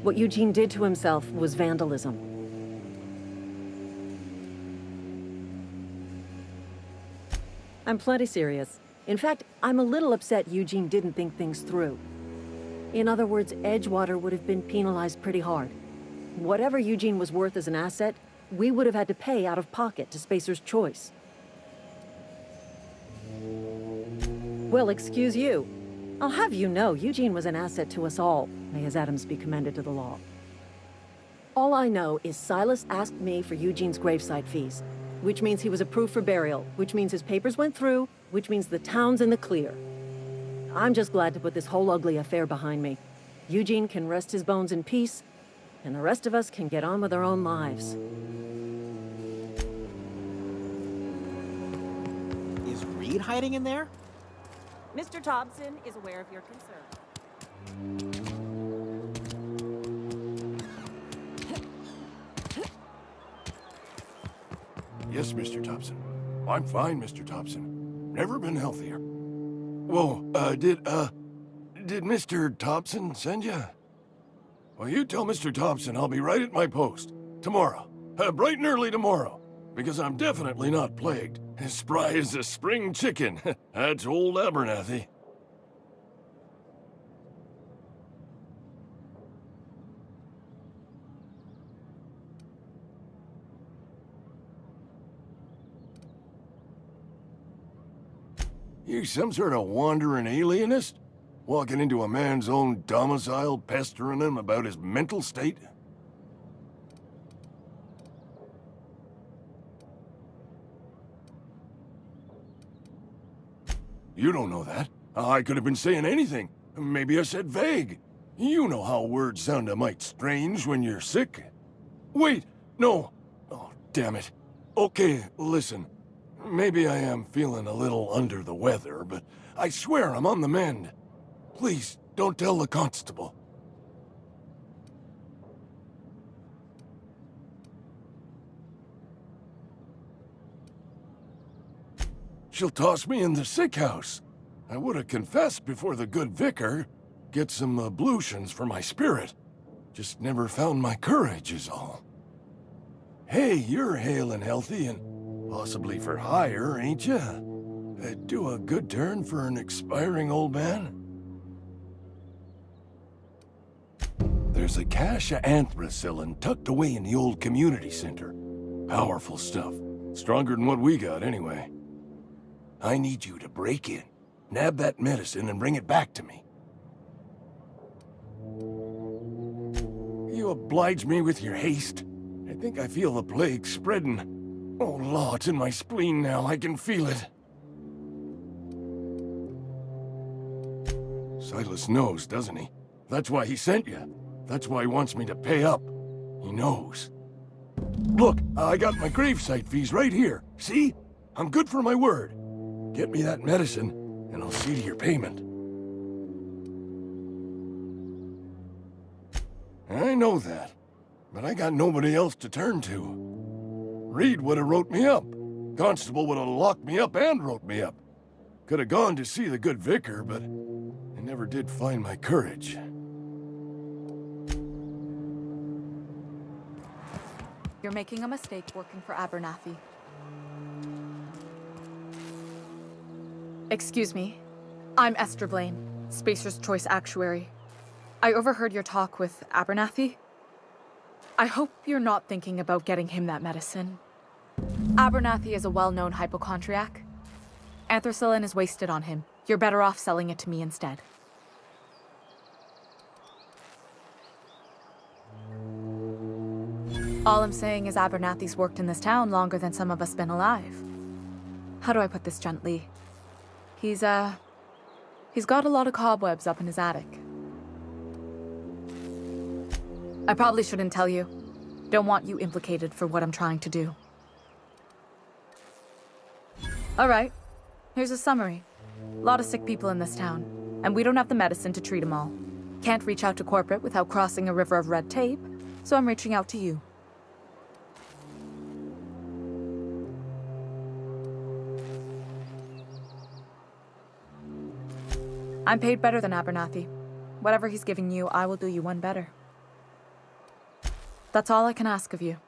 What Eugene did to himself was vandalism. I'm plenty serious. In fact, I'm a little upset Eugene didn't think things through. In other words, Edgewater would have been penalized pretty hard. Whatever Eugene was worth as an asset, we would have had to pay out of pocket to Spacer's Choice. Well, excuse you. I'll have you know, Eugene was an asset to us all. May his atoms be commended to the law. All I know is Silas asked me for Eugene's gravesite fees, which means he was approved for burial, which means his papers went through, which means the town's in the clear. I'm just glad to put this whole ugly affair behind me. Eugene can rest his bones in peace, and the rest of us can get on with our own lives. Is Reed hiding in there? Mr. Thompson is aware of your concern. Yes, Mr. Thompson. I'm fine, Mr. Thompson. Never been healthier. Whoa, did Mr. Thompson send you? Well, you tell Mr. Thompson I'll be right at my post. Tomorrow. Bright and early tomorrow. Because I'm definitely not plagued. As spry as a spring chicken. That's old Abernathy. You some sort of wandering alienist? Walking into a man's own domicile, pestering him about his mental state? You don't know that. I could have been saying anything. Maybe I said vague. You know how words sound a mite strange when you're sick. Wait, no. Oh, damn it. Okay, listen. Maybe I am feeling a little under the weather, but I swear I'm on the mend. Please, don't tell the constable. She'll toss me in the sick house. I would have confessed before the good vicar. Get some ablutions for my spirit. Just never found my courage is all. Hey, you're hale and healthy and possibly for hire, ain't ya? Do a good turn for an expiring old man? There's a cache of anthracillin tucked away in the old community center. Powerful stuff. Stronger than what we got, anyway. I need you to break in, nab that medicine, and bring it back to me. You oblige me with your haste. I think I feel the plague spreading. Oh, Law, it's in my spleen now. I can feel it. Silas knows, doesn't he? That's why he sent you. That's why he wants me to pay up. He knows. Look, I got my gravesite fees right here. See? I'm good for my word. Get me that medicine, and I'll see to your payment. I know that, but I got nobody else to turn to. Reed would have wrote me up. Constable would have locked me up and wrote me up. Could have gone to see the good vicar, but I never did find my courage. You're making a mistake working for Abernathy. Excuse me. I'm Esther Blaine, Spacer's Choice Actuary. I overheard your talk with Abernathy. I hope you're not thinking about getting him that medicine. Abernathy is a well-known hypochondriac. Anthracillin is wasted on him. You're better off selling it to me instead. All I'm saying is Abernathy's worked in this town longer than some of us been alive. How do I put this gently? He's got a lot of cobwebs up in his attic. I probably shouldn't tell you. Don't want you implicated for what I'm trying to do. All right, here's a summary. A lot of sick people in this town, and we don't have the medicine to treat them all. Can't reach out to corporate without crossing a river of red tape, so I'm reaching out to you. I'm paid better than Abernathy. Whatever he's giving you, I will do you one better. That's all I can ask of you.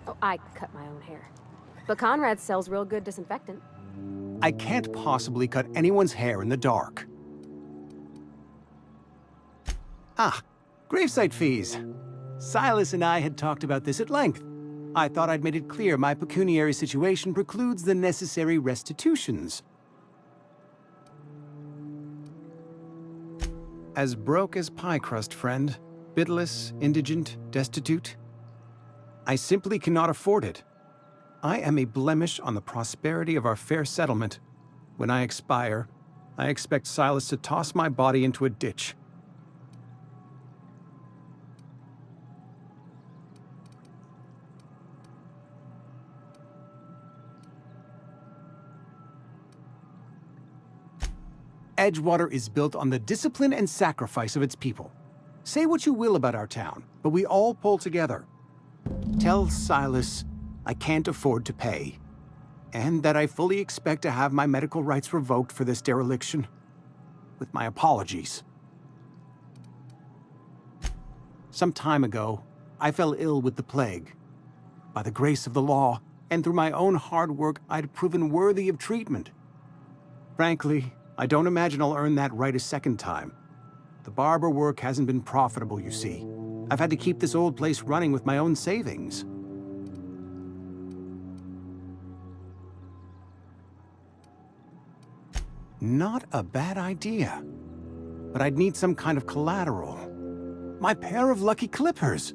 Oh, I cut my own hair. But Conrad sells real good disinfectant. I can't possibly cut anyone's hair in the dark. Ah, gravesite fees. Silas and I had talked about this at length. I thought I'd made it clear my pecuniary situation precludes the necessary restitutions. As broke as pie crust, friend. Bidless, indigent, destitute. I simply cannot afford it. I am a blemish on the prosperity of our fair settlement. When I expire, I expect Silas to toss my body into a ditch. Edgewater is built on the discipline and sacrifice of its people. Say what you will about our town, but we all pull together. Tell Silas I can't afford to pay, and that I fully expect to have my medical rights revoked for this dereliction. With my apologies. Some time ago, I fell ill with the plague. By the grace of the law, and through my own hard work, I'd proven worthy of treatment. Frankly, I don't imagine I'll earn that right a second time. The barber work hasn't been profitable, you see. I've had to keep this old place running with my own savings. Not a bad idea. But I'd need some kind of collateral. My pair of lucky clippers!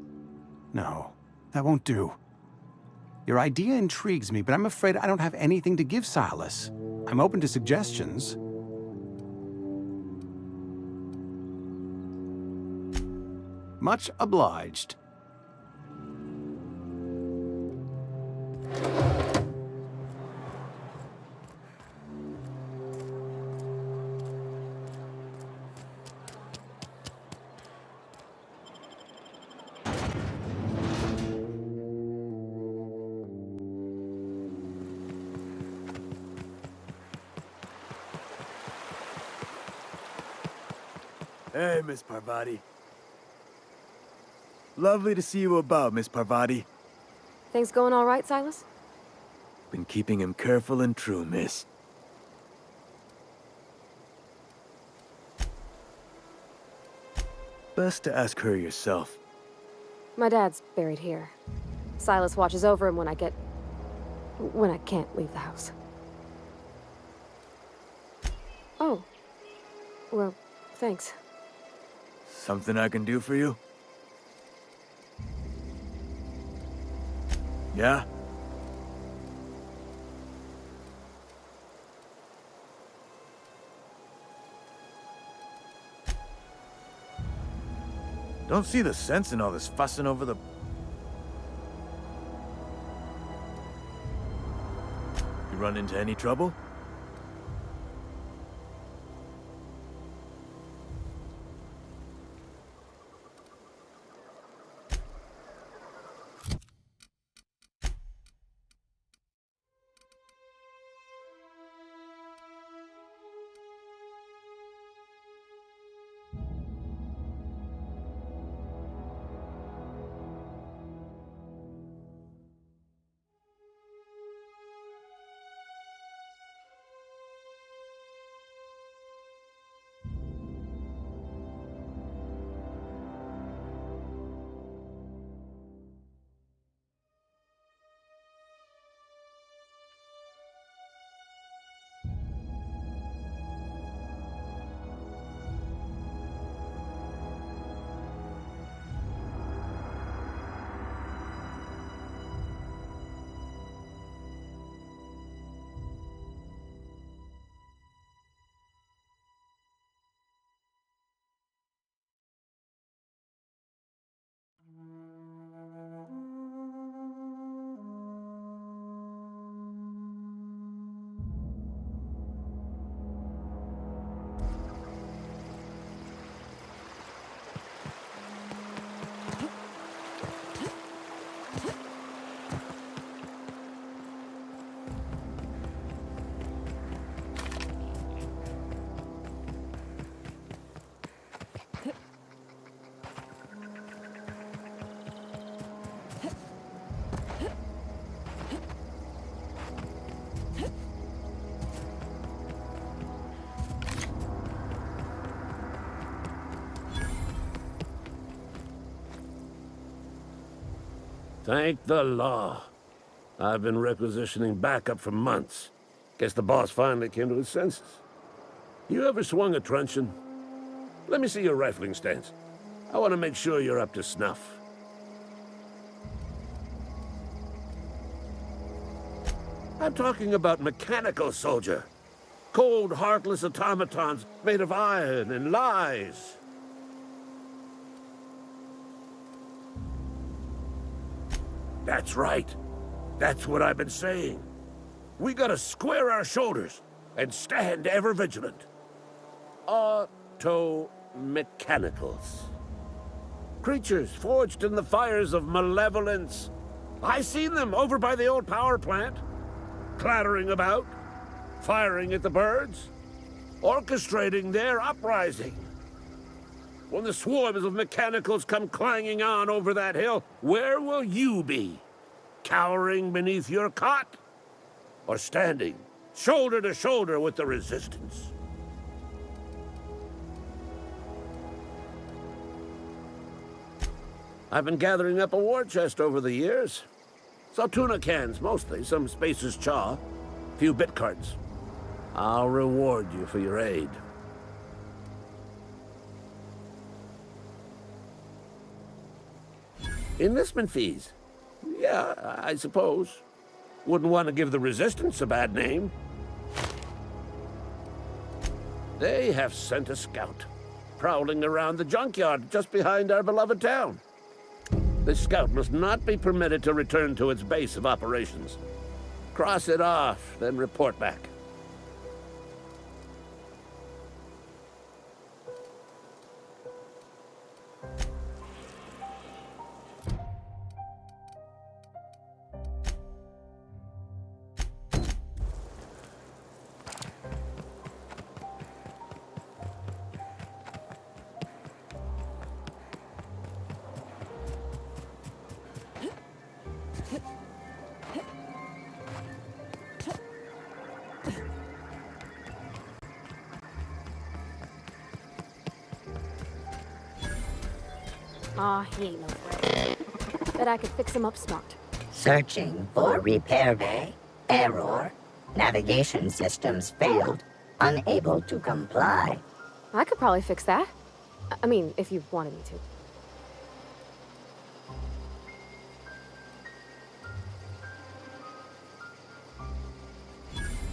No, that won't do. Your idea intrigues me, but I'm afraid I don't have anything to give Silas. I'm open to suggestions. Much obliged. Hey, Miss Parvati. Lovely to see you about, Miss Parvati. Things going all right, Silas? Been keeping him careful and true, miss. Best to ask her yourself. My dad's buried here. Silas watches over him when I can't leave the house. Oh. Well, thanks. Something I can do for you? Yeah? Don't see the sense in all this fussing over the... You run into any trouble? Thank the law. I've been requisitioning backup for months. Guess the boss finally came to his senses. You ever swung a truncheon? Let me see your rifling stance. I want to make sure you're up to snuff. I'm talking about mechanical soldier. Cold, heartless automatons made of iron and lies. That's right. That's what I've been saying. We gotta square our shoulders and stand ever vigilant. Auto-mechanicals. Creatures forged in the fires of malevolence. I seen them over by the old power plant. Clattering about, firing at the birds, orchestrating their uprising. When the swarms of mechanicals come clanging on over that hill, where will you be? Cowering beneath your cot? Or standing, shoulder to shoulder with the resistance? I've been gathering up a war chest over the years. Saltuna cans, mostly, some Spacer's Chaw, a few bit cards. I'll reward you for your aid. Enlistment fees. Yeah, I suppose. Wouldn't want to give the Resistance a bad name. They have sent a scout, prowling around the junkyard just behind our beloved town. This scout must not be permitted to return to its base of operations. Cross it off, then report back. Aw, he ain't no threat. Bet I could fix him up smart. Searching for repair bay. Error. Navigation systems failed. Unable to comply. I could probably fix that. I mean, if you wanted me to.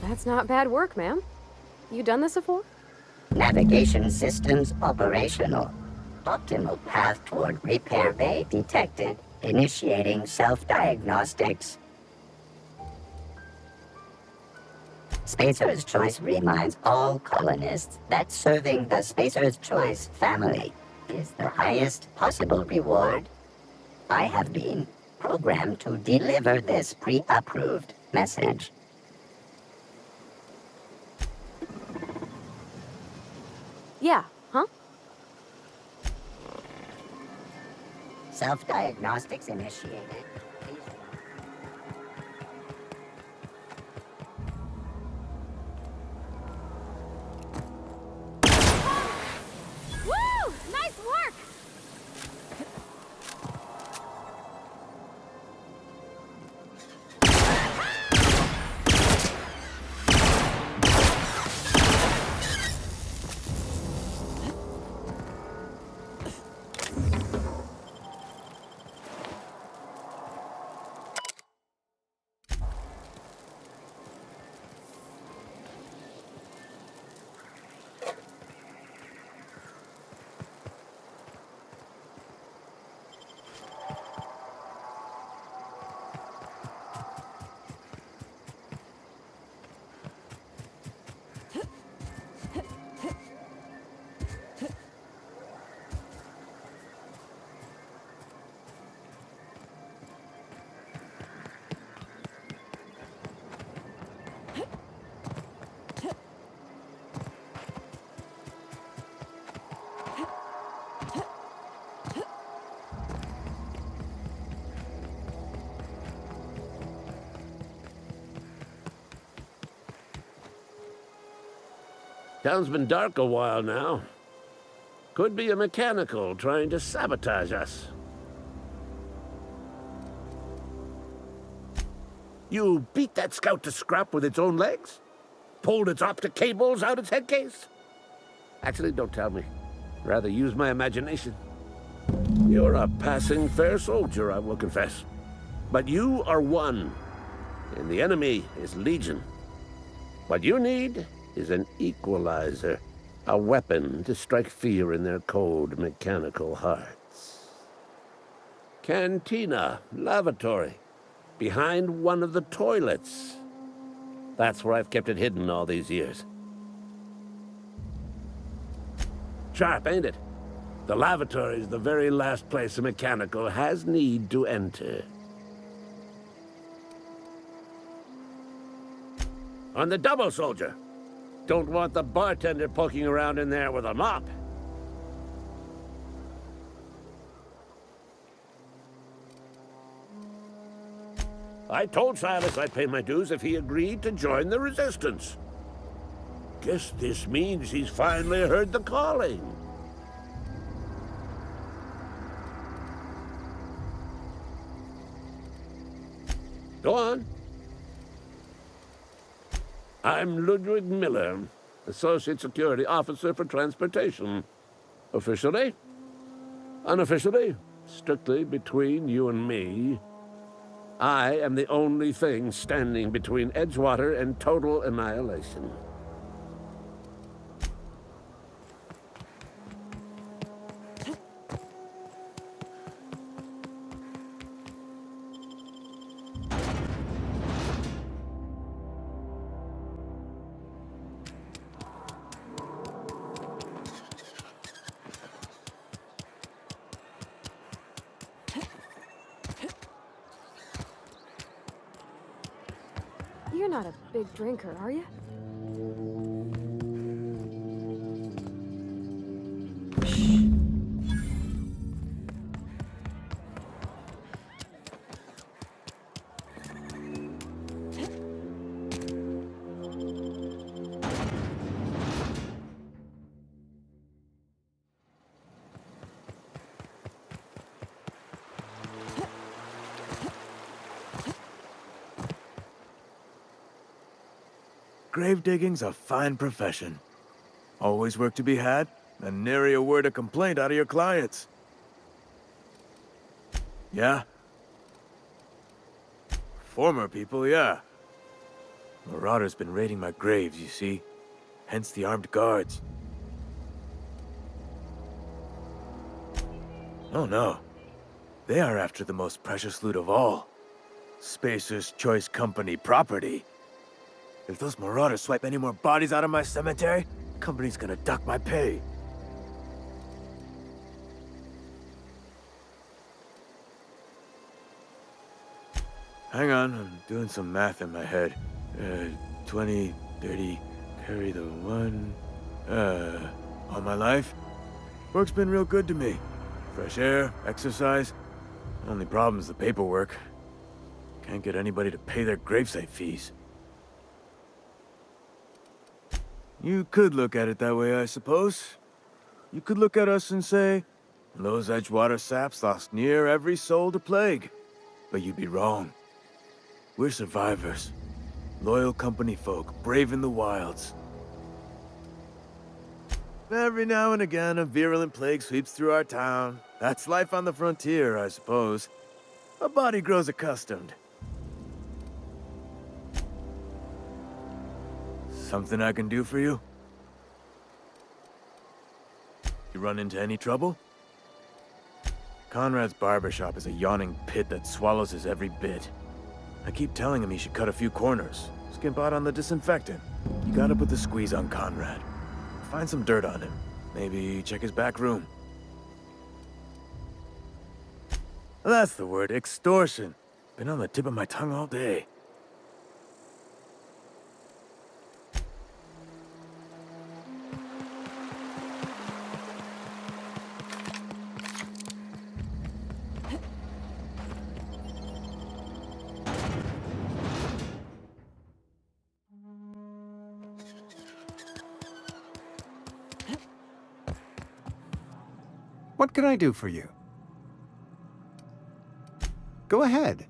That's not bad work, ma'am. You done this before? Navigation systems operational. Optimal path toward repair bay detected. Initiating self-diagnostics. Spacer's Choice reminds all colonists that serving the Spacer's Choice family is the highest possible reward. I have been programmed to deliver this pre-approved message. Yeah, huh? Self-diagnostics initiated. Woo! Nice work! Town's been dark a while now. Could be a mechanical trying to sabotage us. You beat that scout to scrap with its own legs? Pulled its optic cables out its head case? Actually, don't tell me. Rather use my imagination. You're a passing fair soldier, I will confess. But you are one, and the enemy is legion. What you need is an equalizer, a weapon to strike fear in their cold mechanical hearts. Cantina, lavatory, behind one of the toilets. That's where I've kept it hidden all these years. Sharp, ain't it? The lavatory is the very last place a mechanical has need to enter. On the double, soldier. Don't want the bartender poking around in there with a mop. I told Silas I'd pay my dues if he agreed to join the resistance. Guess this means he's finally heard the calling. Go on. I'm Ludwig Miller, Associate Security Officer for Transportation. Officially? Unofficially? Strictly between you and me. I am the only thing standing between Edgewater and total annihilation. You're not a big drinker, are you? Grave digging's a fine profession. Always work to be had, and nary a word of complaint out of your clients. Yeah? Former people, yeah. Marauders been raiding my graves, you see. Hence the armed guards. Oh no. They are after the most precious loot of all. Spacer's Choice Company property. If those marauders swipe any more bodies out of my cemetery, company's gonna duck my pay. Hang on, I'm doing some math in my head. 20, 30, carry the 1. All my life? Work's been real good to me. Fresh air, exercise. Only problem's the paperwork. Can't get anybody to pay their gravesite fees. You could look at it that way, I suppose. You could look at us and say, those Edgewater saps lost near every soul to plague. But you'd be wrong. We're survivors. Loyal company folk, braving the wilds. Every now and again, a virulent plague sweeps through our town. That's life on the frontier, I suppose. A body grows accustomed. Something I can do for you? You run into any trouble? Conrad's barbershop is a yawning pit that swallows his every bit. I keep telling him he should cut a few corners. Skimp out on the disinfectant. You gotta put the squeeze on Conrad. Find some dirt on him. Maybe check his back room. That's the word, extortion. Been on the tip of my tongue all day. What can I do for you? Go ahead.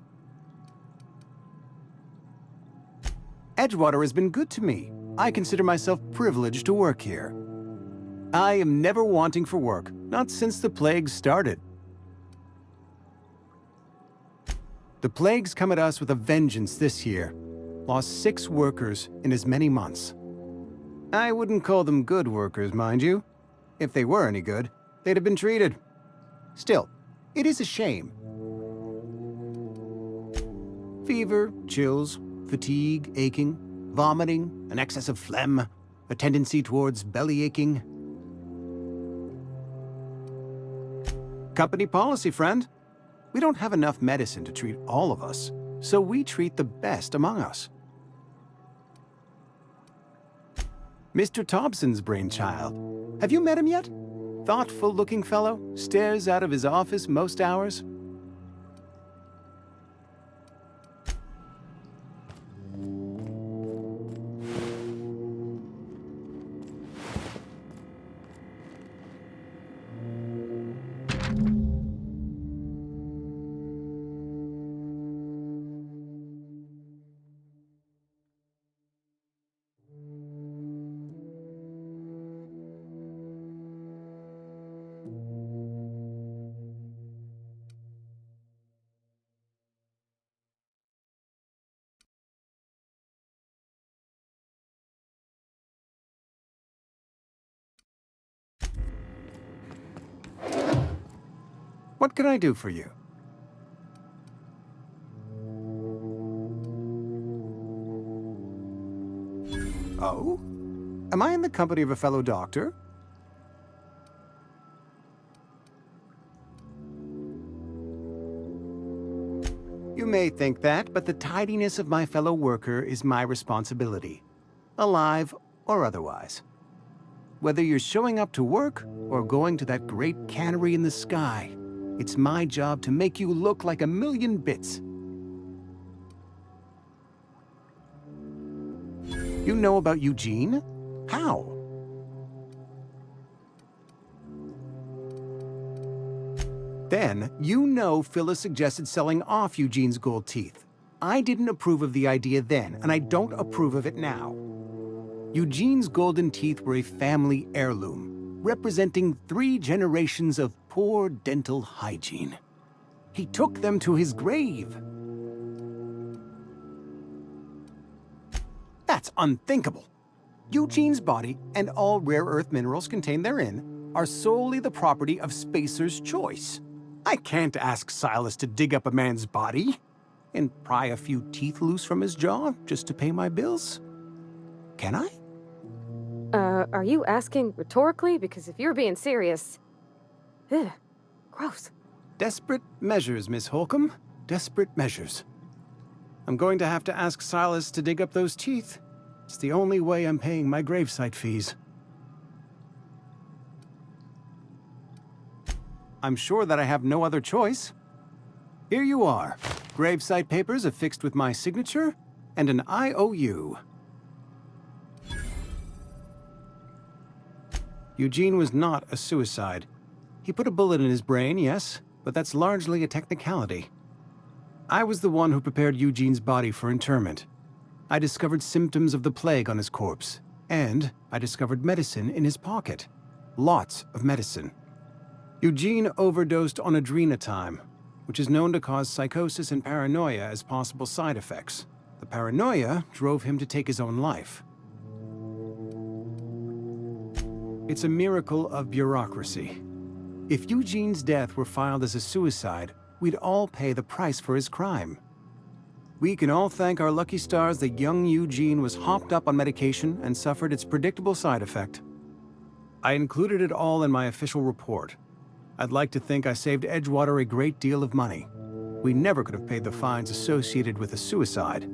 Edgewater has been good to me. I consider myself privileged to work here. I am never wanting for work, not since the plague started. The plague's come at us with a vengeance this year. Lost 6 workers in as many months. I wouldn't call them good workers, mind you. If they were any good, they'd have been treated. Still, it is a shame. Fever, chills, fatigue, aching, vomiting, an excess of phlegm, a tendency towards belly aching. Company policy, friend. We don't have enough medicine to treat all of us, so we treat the best among us. Mr. Thompson's brainchild. Have you met him yet? Thoughtful-looking fellow, stares out of his office most hours. What can I do for you? Oh? Am I in the company of a fellow doctor? You may think that, but the tidiness of my fellow worker is my responsibility, alive or otherwise. Whether you're showing up to work or going to that great cannery in the sky, it's my job to make you look like a million bits. You know about Eugene? How? Then, you know Phyllis suggested selling off Eugene's gold teeth. I didn't approve of the idea then, and I don't approve of it now. Eugene's golden teeth were a family heirloom, representing 3 generations of poor dental hygiene. He took them to his grave. That's unthinkable. Eugene's body and all rare earth minerals contained therein are solely the property of Spacer's Choice. I can't ask Silas to dig up a man's body and pry a few teeth loose from his jaw just to pay my bills. Can I? Are you asking rhetorically? Because if you're being serious... Ugh, gross. Desperate measures, Miss Holcomb. Desperate measures. I'm going to have to ask Silas to dig up those teeth. It's the only way I'm paying my gravesite fees. I'm sure that I have no other choice. Here you are. Gravesite papers affixed with my signature and an IOU. Eugene was not a suicide. He put a bullet in his brain, yes, but that's largely a technicality. I was the one who prepared Eugene's body for interment. I discovered symptoms of the plague on his corpse, and I discovered medicine in his pocket. Lots of medicine. Eugene overdosed on adrenatime, which is known to cause psychosis and paranoia as possible side effects. The paranoia drove him to take his own life. It's a miracle of bureaucracy. If Eugene's death were filed as a suicide, we'd all pay the price for his crime. We can all thank our lucky stars that young Eugene was hopped up on medication and suffered its predictable side effect. I included it all in my official report. I'd like to think I saved Edgewater a great deal of money. We never could have paid the fines associated with a suicide.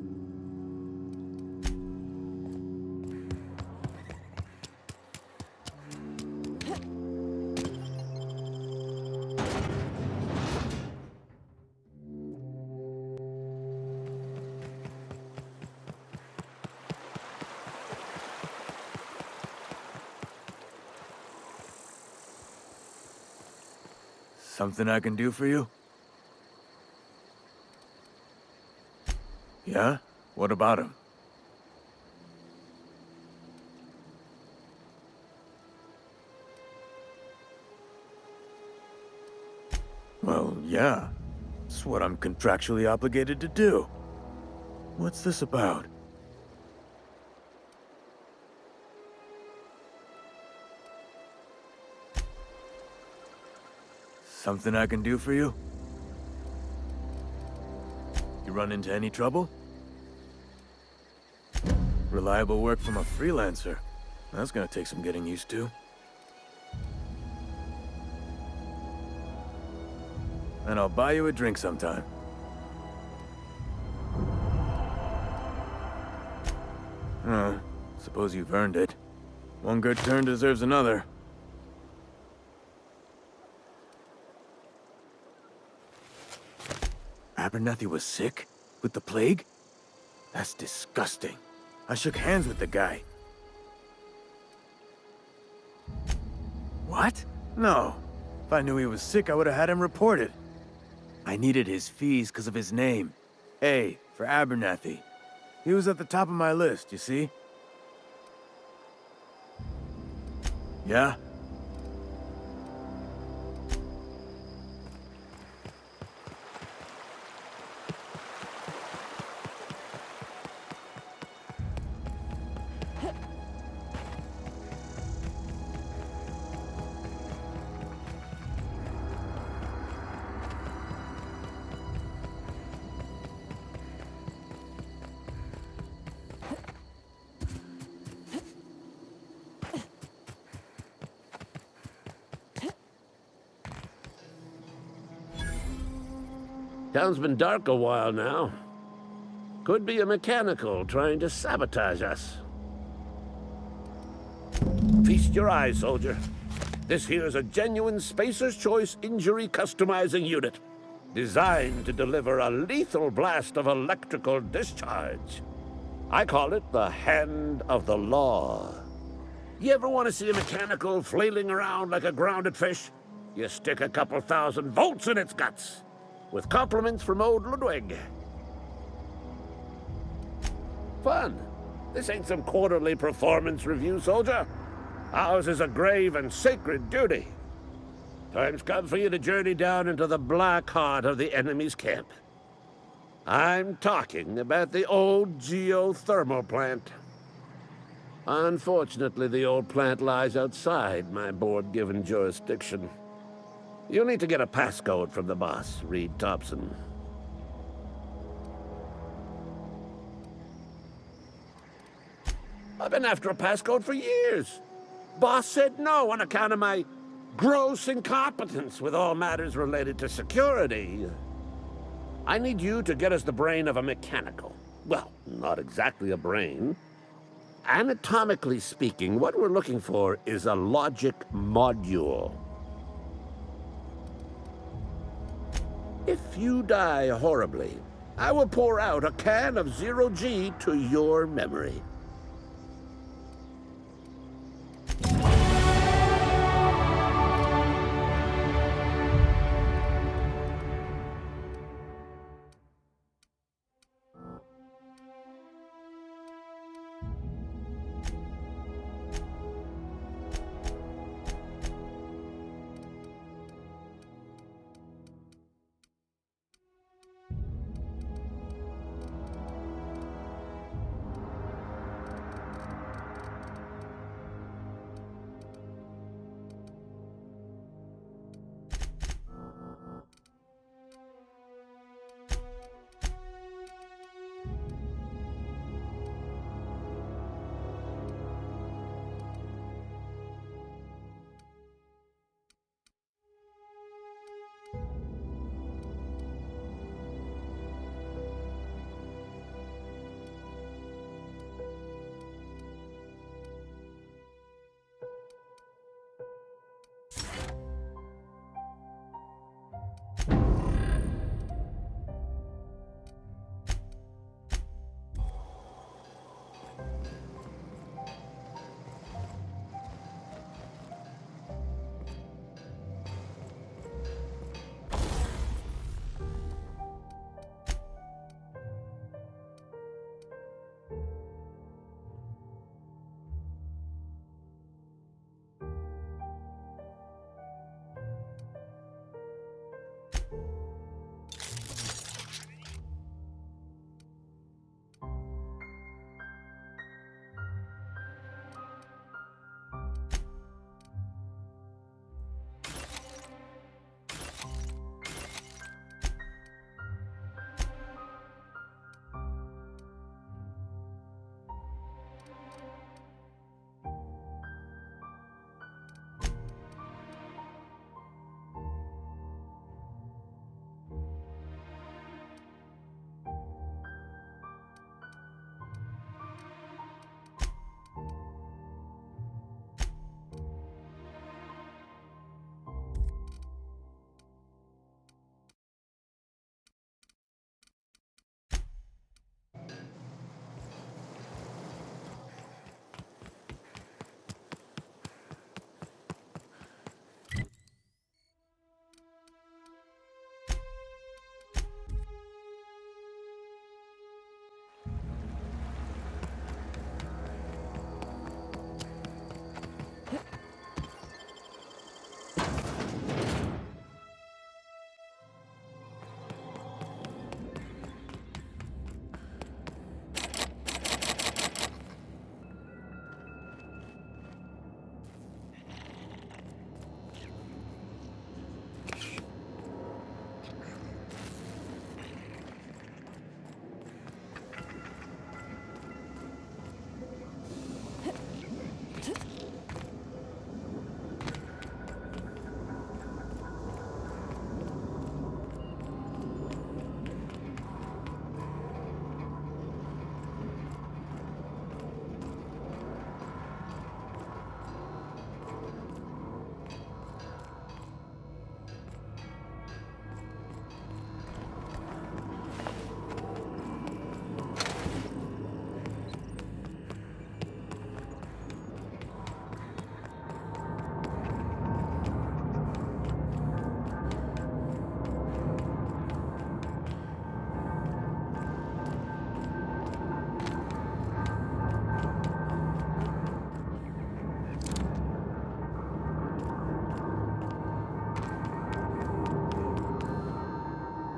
Something I can do for you? Yeah? What about him? Well, yeah. It's what I'm contractually obligated to do. What's this about? Something I can do for you? You run into any trouble? Reliable work from a freelancer. That's gonna take some getting used to. And I'll buy you a drink sometime. Suppose you've earned it. One good turn deserves another. Abernathy was sick? With the plague? That's disgusting. I shook hands with the guy. What? No. If I knew he was sick, I would have had him reported. I needed his fees because of his name. A, for Abernathy. He was at the top of my list, you see? Yeah? Town's been dark a while now. Could be a mechanical trying to sabotage us. Feast your eyes, soldier. This here's a genuine Spacer's Choice injury customizing unit, designed to deliver a lethal blast of electrical discharge. I call it the Hand of the Law. You ever want to see a mechanical flailing around like a grounded fish? You stick a couple thousand volts in its guts. With compliments from old Ludwig. Fun. This ain't some quarterly performance review, soldier. Ours is a grave and sacred duty. Time's come for you to journey down into the black heart of the enemy's camp. I'm talking about the old geothermal plant. Unfortunately, the old plant lies outside my board-given jurisdiction. You'll need to get a passcode from the boss, Reed Thompson. I've been after a passcode for years. Boss said no on account of my gross incompetence with all matters related to security. I need you to get us the brain of a mechanical. Well, not exactly a brain. Anatomically speaking, what we're looking for is a logic module. If you die horribly, I will pour out a can of zero-G to your memory.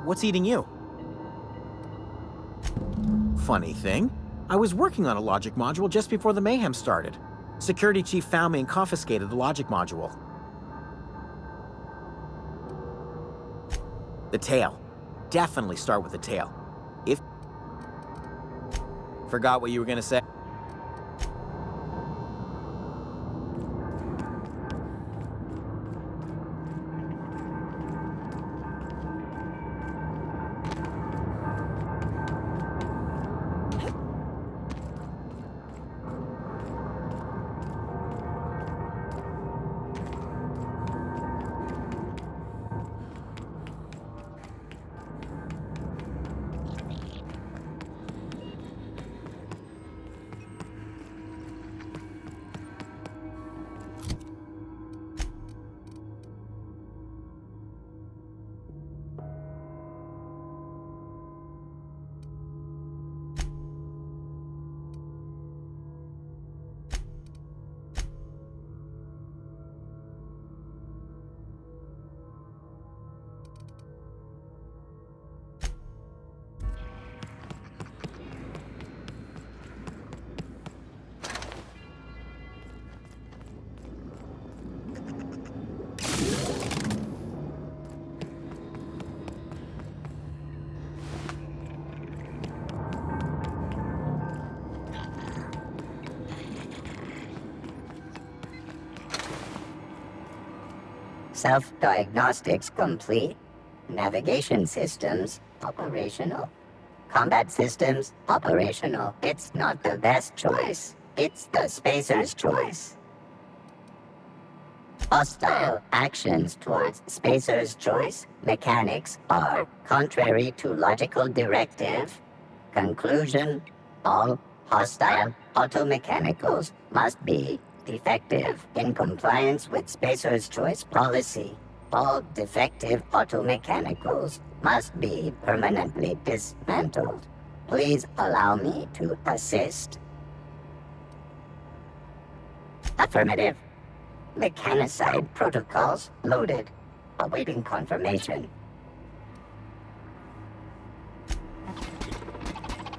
What's eating you? Funny thing, I was working on a logic module just before the mayhem started. Security chief found me and confiscated the logic module. The tail. Definitely start with the tail. If... Forgot what you were gonna say? Self-diagnostics complete. Navigation systems operational. Combat systems operational. It's not the best choice. It's the Spacer's choice. Hostile actions towards Spacer's choice mechanics are contrary to logical directive. Conclusion: all hostile automechanicals must be defective in compliance with Spacer's choice policy. All defective automechanicals must be permanently dismantled. Please allow me to assist. Affirmative. Mechanicide protocols loaded. Awaiting confirmation.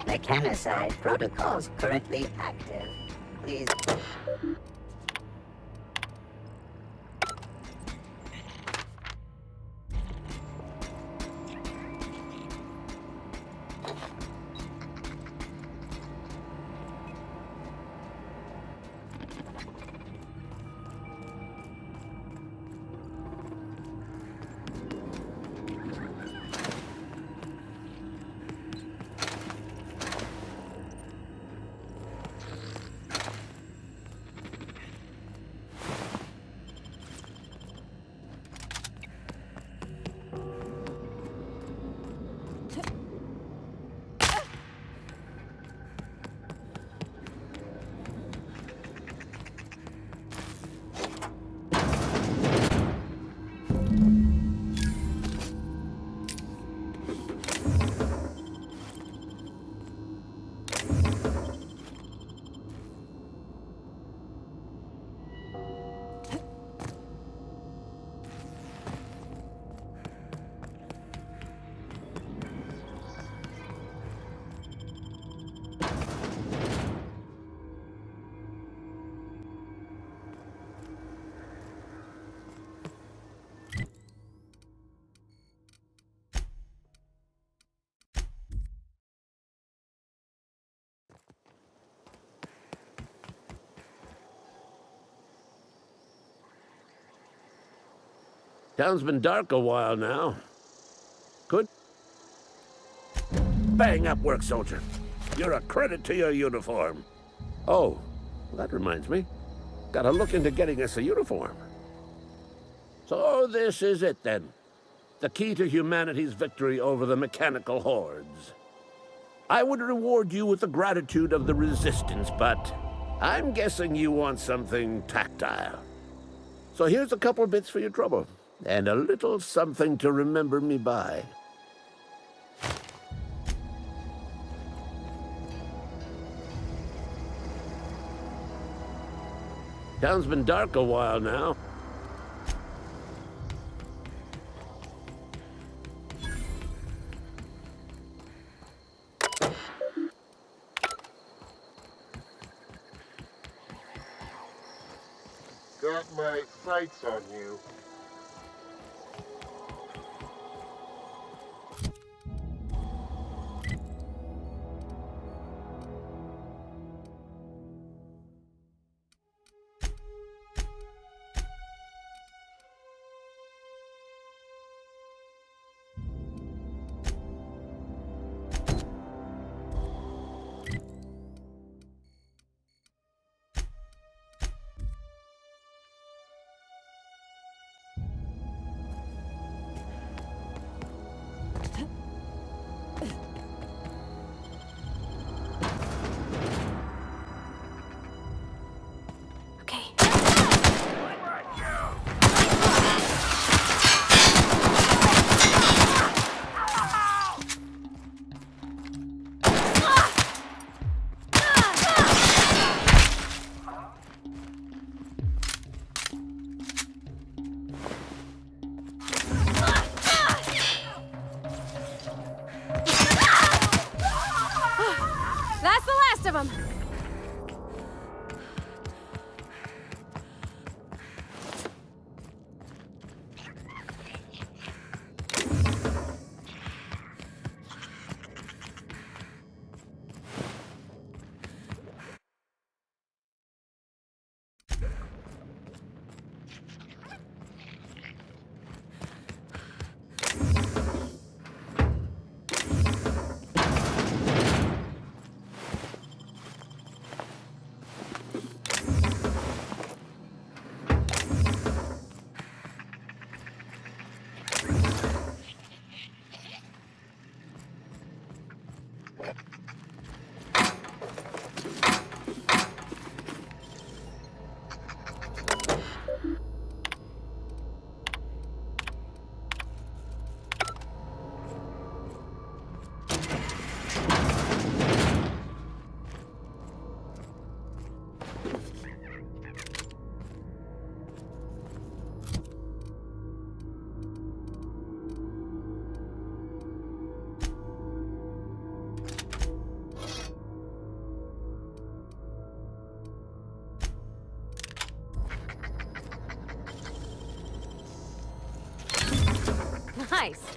Mechanicide protocols currently active. Please... Town's been dark a while now. Good. Bang up work, soldier. You're a credit to your uniform. Oh, that reminds me. Gotta look into getting us a uniform. So this is it then. The key to humanity's victory over the mechanical hordes. I would reward you with the gratitude of the Resistance, but I'm guessing you want something tactile. So here's a couple bits for your trouble. And a little something to remember me by. Town's been dark a while now. Got my sights on you. That's the last of them! Nice.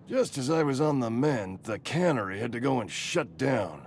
Just as I was on the mend, the cannery had to go and shut down.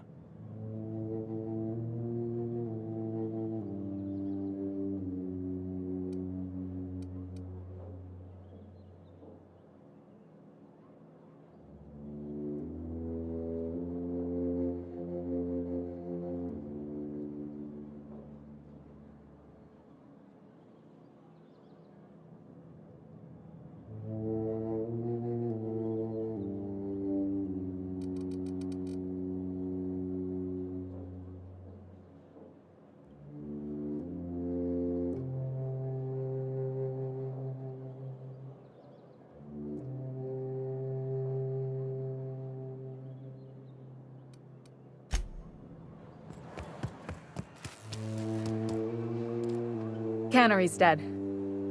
Cannery's dead.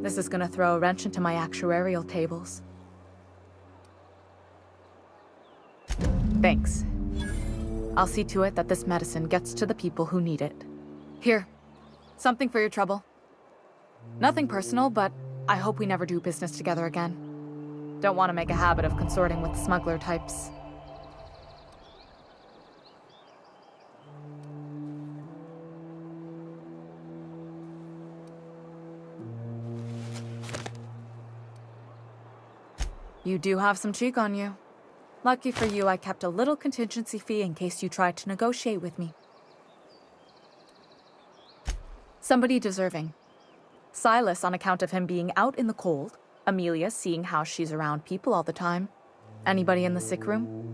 This is gonna throw a wrench into my actuarial tables. Thanks. I'll see to it that this medicine gets to the people who need it. Here, something for your trouble. Nothing personal, but I hope we never do business together again. Don't want to make a habit of consorting with smuggler types. You do have some cheek on you. Lucky for you, I kept a little contingency fee in case you tried to negotiate with me. Somebody deserving. Silas on account of him being out in the cold. Amelia seeing how she's around people all the time. Anybody in the sick room?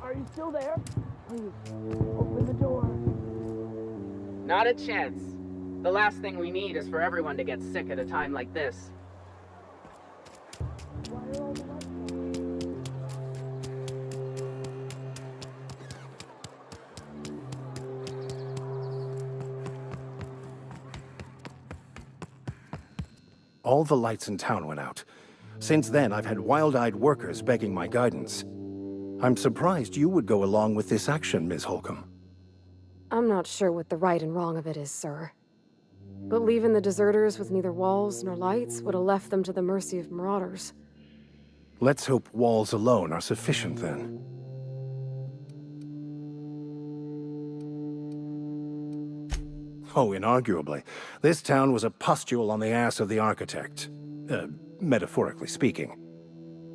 Are you still there? Please, open the door. Not a chance. The last thing we need is for everyone to get sick at a time like this. All the lights in town went out. Since then, I've had wild-eyed workers begging my guidance. I'm surprised you would go along with this action, Ms. Holcomb. I'm not sure what the right and wrong of it is, sir. But leaving the deserters with neither walls nor lights would have left them to the mercy of marauders. Let's hope walls alone are sufficient, then. Oh, inarguably. This town was a pustule on the ass of the architect. Metaphorically speaking.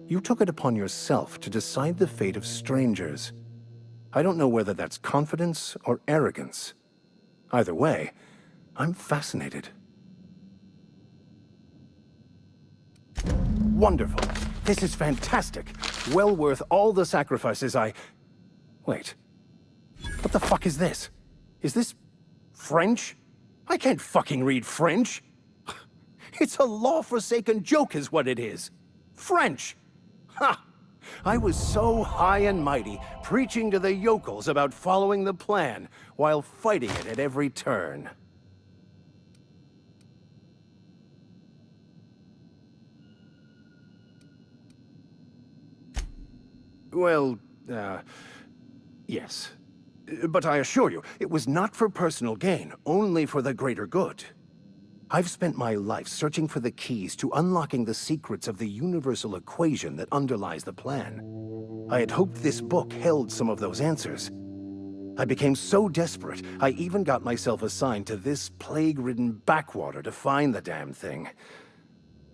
You took it upon yourself to decide the fate of strangers. I don't know whether that's confidence or arrogance. Either way, I'm fascinated. Wonderful. This is fantastic. Well worth all the sacrifices Wait. What the fuck is this? Is this French? I can't fucking read French. It's a law-forsaken joke is what it is. French. Ha! I was so high and mighty, preaching to the yokels about following the plan, while fighting it at every turn. Well, yes. But I assure you, it was not for personal gain, only for the greater good. I've spent my life searching for the keys to unlocking the secrets of the universal equation that underlies the plan. I had hoped this book held some of those answers. I became so desperate, I even got myself assigned to this plague-ridden backwater to find the damn thing.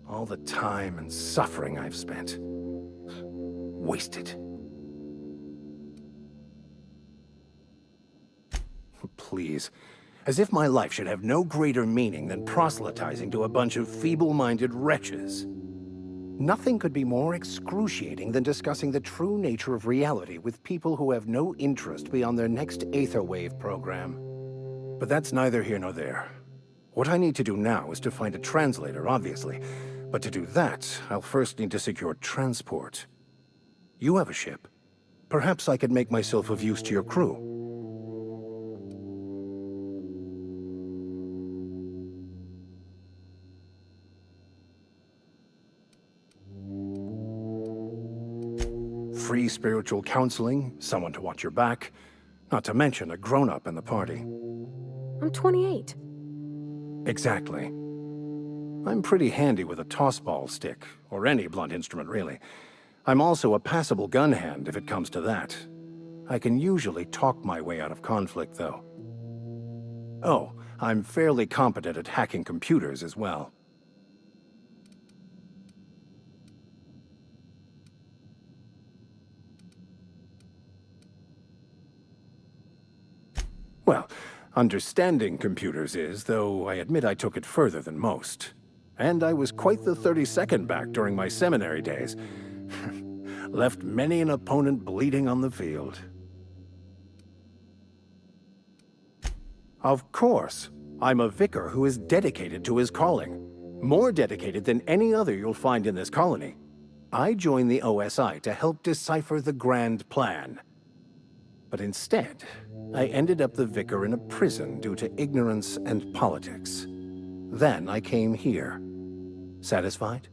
All the time and suffering I've spent. Wasted. Please. As if my life should have no greater meaning than proselytizing to a bunch of feeble-minded wretches. Nothing could be more excruciating than discussing the true nature of reality with people who have no interest beyond their next Aetherwave program. But that's neither here nor there. What I need to do now is to find a translator, obviously. But to do that, I'll first need to secure transport. You have a ship. Perhaps I could make myself of use to your crew. free spiritual counseling, someone to watch your back, not to mention a grown-up in the party. I'm 28. Exactly. I'm pretty handy with a tossball stick, or any blunt instrument, really. I'm also a passable gun hand if it comes to that. I can usually talk my way out of conflict, though. Oh, I'm fairly competent at hacking computers as well. Well, understanding computers is, though I admit I took it further than most. And I was quite the 32nd back during my seminary days. Left many an opponent bleeding on the field. Of course, I'm a vicar who is dedicated to his calling. More dedicated than any other you'll find in this colony. I joined the OSI to help decipher the grand plan. But instead, I ended up the vicar in a prison due to ignorance and politics. Then I came here. Satisfied?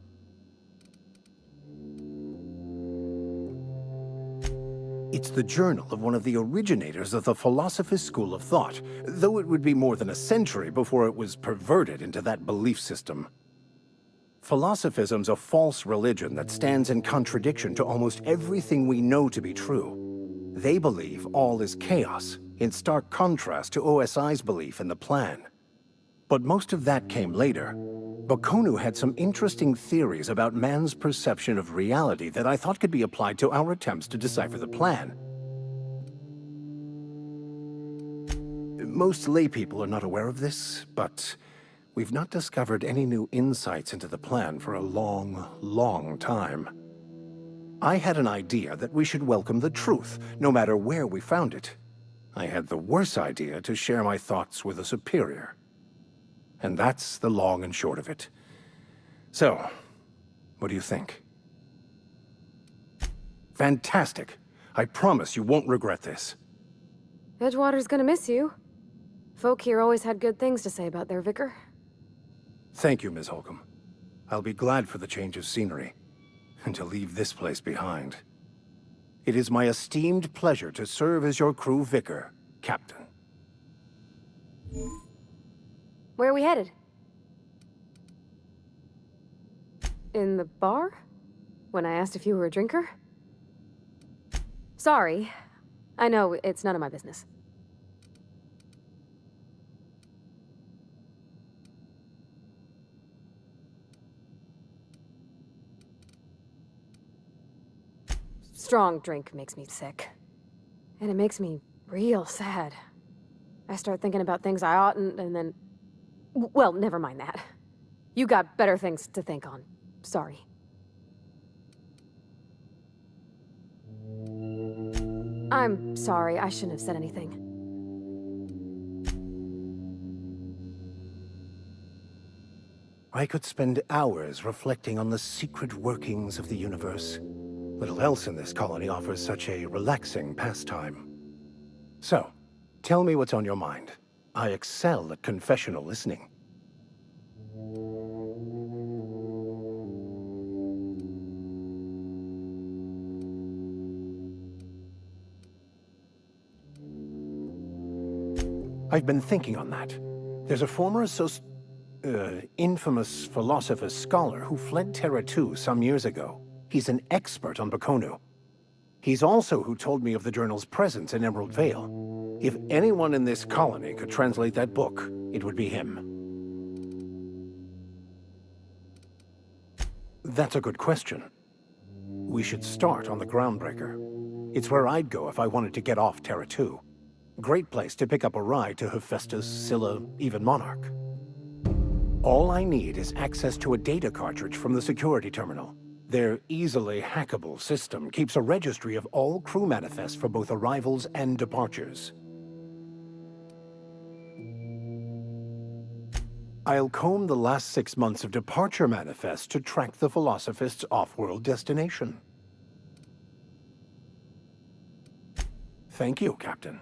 It's the journal of one of the originators of the Philosopher's School of Thought, though it would be more than a century before it was perverted into that belief system. Philosophism's a false religion that stands in contradiction to almost everything we know to be true. They believe all is chaos, in stark contrast to OSI's belief in the plan. But most of that came later. Bakonu had some interesting theories about man's perception of reality that I thought could be applied to our attempts to decipher the plan. Most laypeople are not aware of this, but we've not discovered any new insights into the plan for a long, long time. I had an idea that we should welcome the truth, no matter where we found it. I had the worse idea to share my thoughts with a superior. And that's the long and short of it. So, what do you think? Fantastic. I promise you won't regret this. Edgewater's gonna miss you. Folk here always had good things to say about their vicar. Thank you, Ms. Holcomb. I'll be glad for the change of scenery, and to leave this place behind. It is my esteemed pleasure to serve as your crew vicar, Captain. Where are we headed? In the bar? When I asked if you were a drinker? Sorry. I know, it's none of my business. Strong drink makes me sick. And it makes me real sad. I start thinking about things I oughtn't, and then... Well, never mind that. You got better things to think on. Sorry. I'm sorry, I shouldn't have said anything. I could spend hours reflecting on the secret workings of the universe. Little else in this colony offers such a relaxing pastime. So, tell me what's on your mind. I excel at confessional listening. I've been thinking on that. There's a former infamous philosopher scholar who fled Terra 2 some years ago. He's an expert on Bakonu. He's also who told me of the journal's presence in Emerald Vale. If anyone in this colony could translate that book, it would be him. That's a good question. We should start on the Groundbreaker. It's where I'd go if I wanted to get off Terra 2. Great place to pick up a ride to Hephaestus, Scylla, even Monarch. All I need is access to a data cartridge from the security terminal. Their easily hackable system keeps a registry of all crew manifests for both arrivals and departures. I'll comb the last 6 months of departure manifests to track the Philosophist's off-world destination. Thank you, Captain.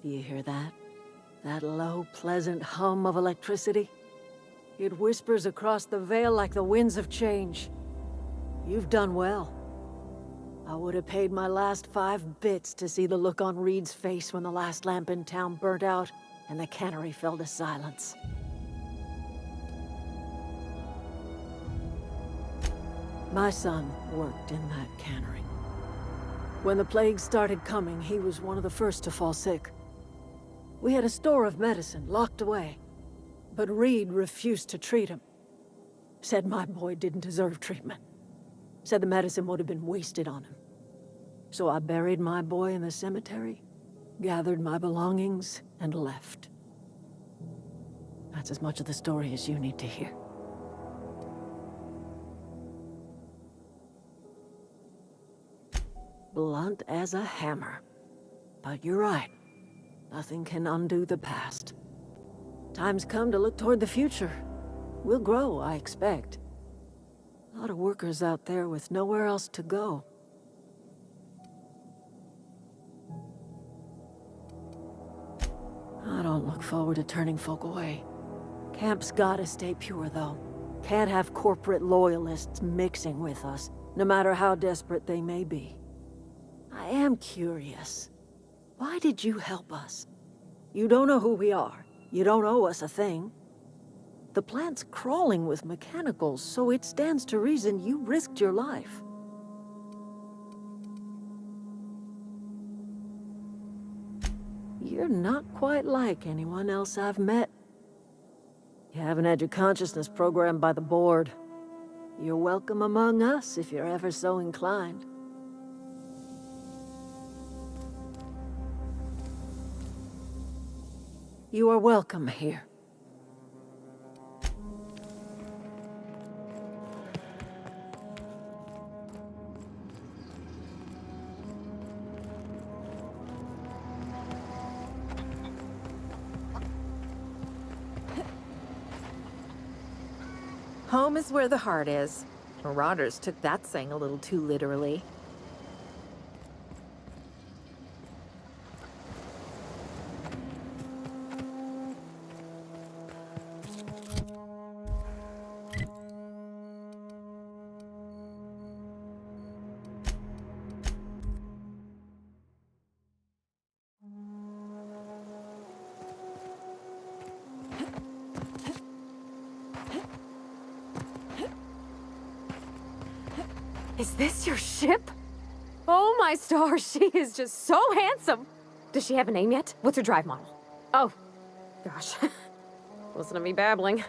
You hear that? That low, pleasant hum of electricity? It whispers across the veil like the winds of change. You've done well. I would have paid my last 5 bits to see the look on Reed's face when the last lamp in town burnt out and the cannery fell to silence. My son worked in that cannery. When the plague started coming, he was one of the first to fall sick. We had a store of medicine locked away, but Reed refused to treat him. Said my boy didn't deserve treatment. Said the medicine would have been wasted on him. So I buried my boy in the cemetery, gathered my belongings, and left. That's as much of the story as you need to hear. Blunt as a hammer. But you're right. Nothing can undo the past. Time's come to look toward the future. We'll grow, I expect. A lot of workers out there with nowhere else to go. I don't look forward to turning folk away. Camp's gotta stay pure, though. Can't have corporate loyalists mixing with us, no matter how desperate they may be. I am curious. Why did you help us? You don't know who we are. You don't owe us a thing. The plant's crawling with mechanicals, so it stands to reason you risked your life. You're not quite like anyone else I've met. You haven't had your consciousness programmed by the board. You're welcome among us if you're ever so inclined. You are welcome here. Home is where the heart is. Marauders took that saying a little too literally. Is this your ship? Oh my stars, she is just so handsome. Does she have a name yet? What's her drive model? Oh, gosh. Listen to me babbling.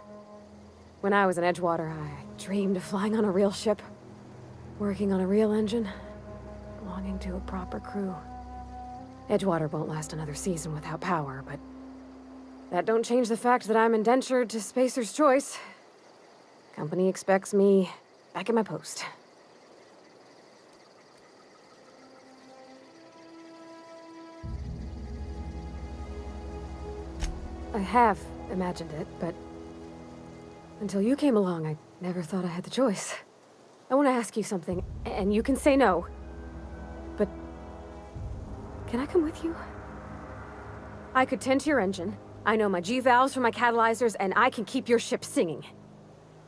When I was in Edgewater, I dreamed of flying on a real ship, working on a real engine, belonging to a proper crew. Edgewater won't last another season without power, but that don't change the fact that I'm indentured to Spacer's Choice. Company expects me back at my post. I have imagined it, but until you came along, I never thought I had the choice. I want to ask you something, and you can say no. But can I come with you? I could tend to your engine. I know my G-valves for my catalyzers, and I can keep your ship singing.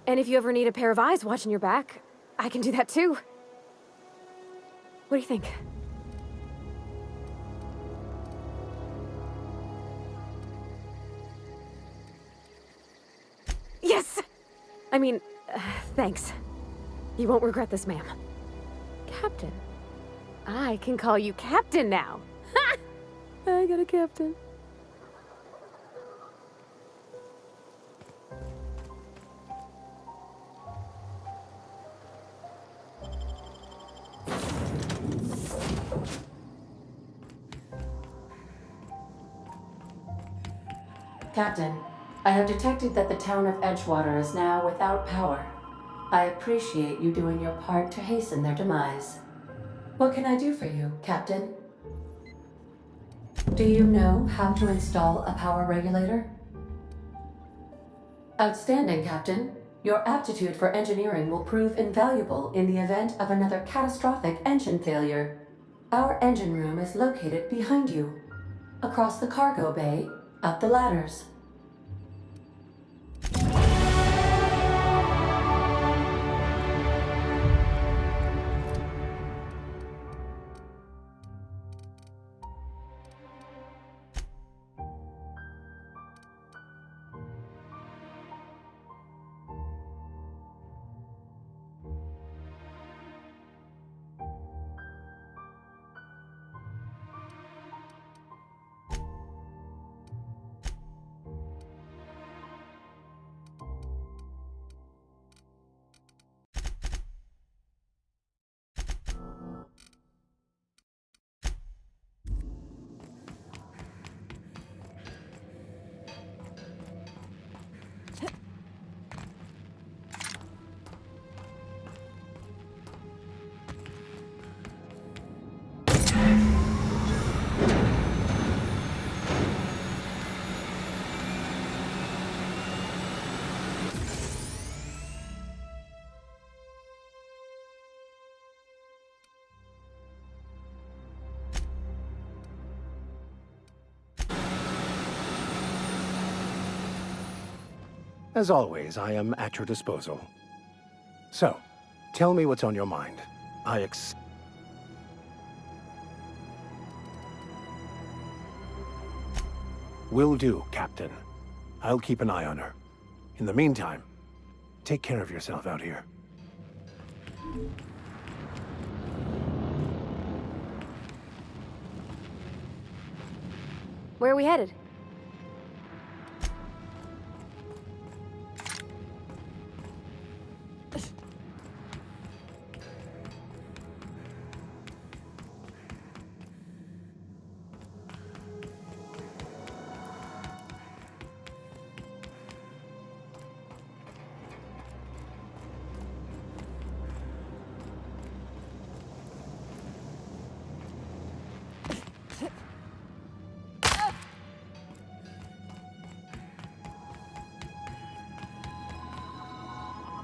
And if you ever need a pair of eyes watching your back, I can do that too. What do you think? Yes! I mean, thanks. You won't regret this, ma'am. Captain. I can call you Captain now. Ha! I got a captain. Captain, I have detected that the town of Edgewater is now without power. I appreciate you doing your part to hasten their demise. What can I do for you, Captain? Do you know how to install a power regulator? Outstanding, Captain. Your aptitude for engineering will prove invaluable in the event of another catastrophic engine failure. Our engine room is located behind you. Across the cargo bay, up the ladders. As always, I am at your disposal. So, tell me what's on your mind. Will do, Captain. I'll keep an eye on her. In the meantime, take care of yourself out here. Where are we headed?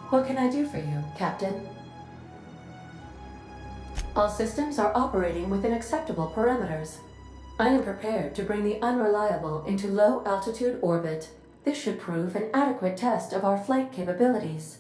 What can I do for you, Captain? All systems are operating within acceptable parameters. I am prepared to bring the Unreliable into low-altitude orbit. This should prove an adequate test of our flight capabilities.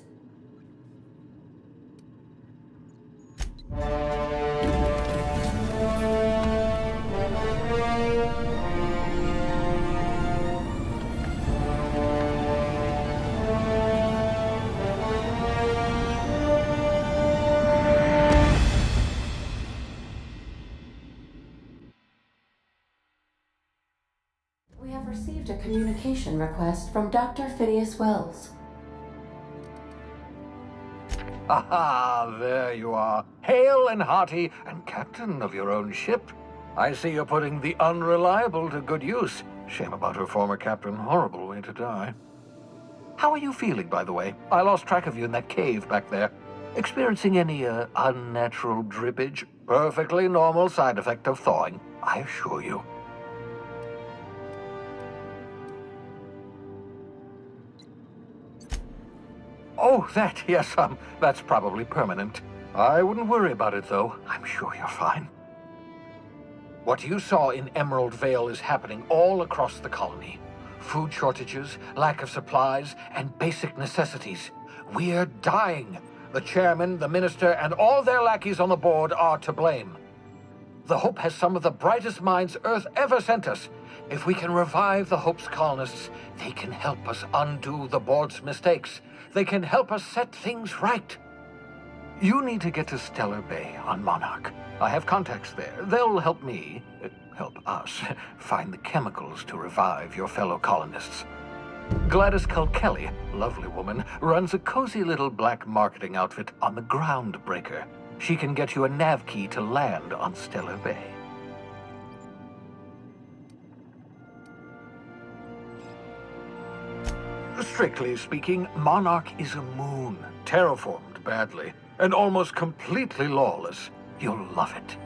We have received a communication request from Dr. Phineas Wells. Aha, there you are. Hale and hearty, and captain of your own ship. I see you're putting the Unreliable to good use. Shame about her former captain. Horrible way to die. How are you feeling, by the way? I lost track of you in that cave back there. Experiencing any, unnatural drippage? Perfectly normal side effect of thawing, I assure you. Oh, yes, that's probably permanent. I wouldn't worry about it, though. I'm sure you're fine. What you saw in Emerald Vale is happening all across the colony. Food shortages, lack of supplies, and basic necessities. We're dying. The chairman, the minister, and all their lackeys on the board are to blame. The Hope has some of the brightest minds Earth ever sent us. If we can revive the Hope's colonists, they can help us undo the board's mistakes. They can help us set things right. You need to get to Stellar Bay on Monarch. I have contacts there. They'll help me, help us, find the chemicals to revive your fellow colonists. Gladys Kilkelly, lovely woman, runs a cozy little black marketing outfit on the Groundbreaker. She can get you a nav key to land on Stellar Bay. Strictly speaking, Monarch is a moon, terraformed badly, and almost completely lawless. You'll love it.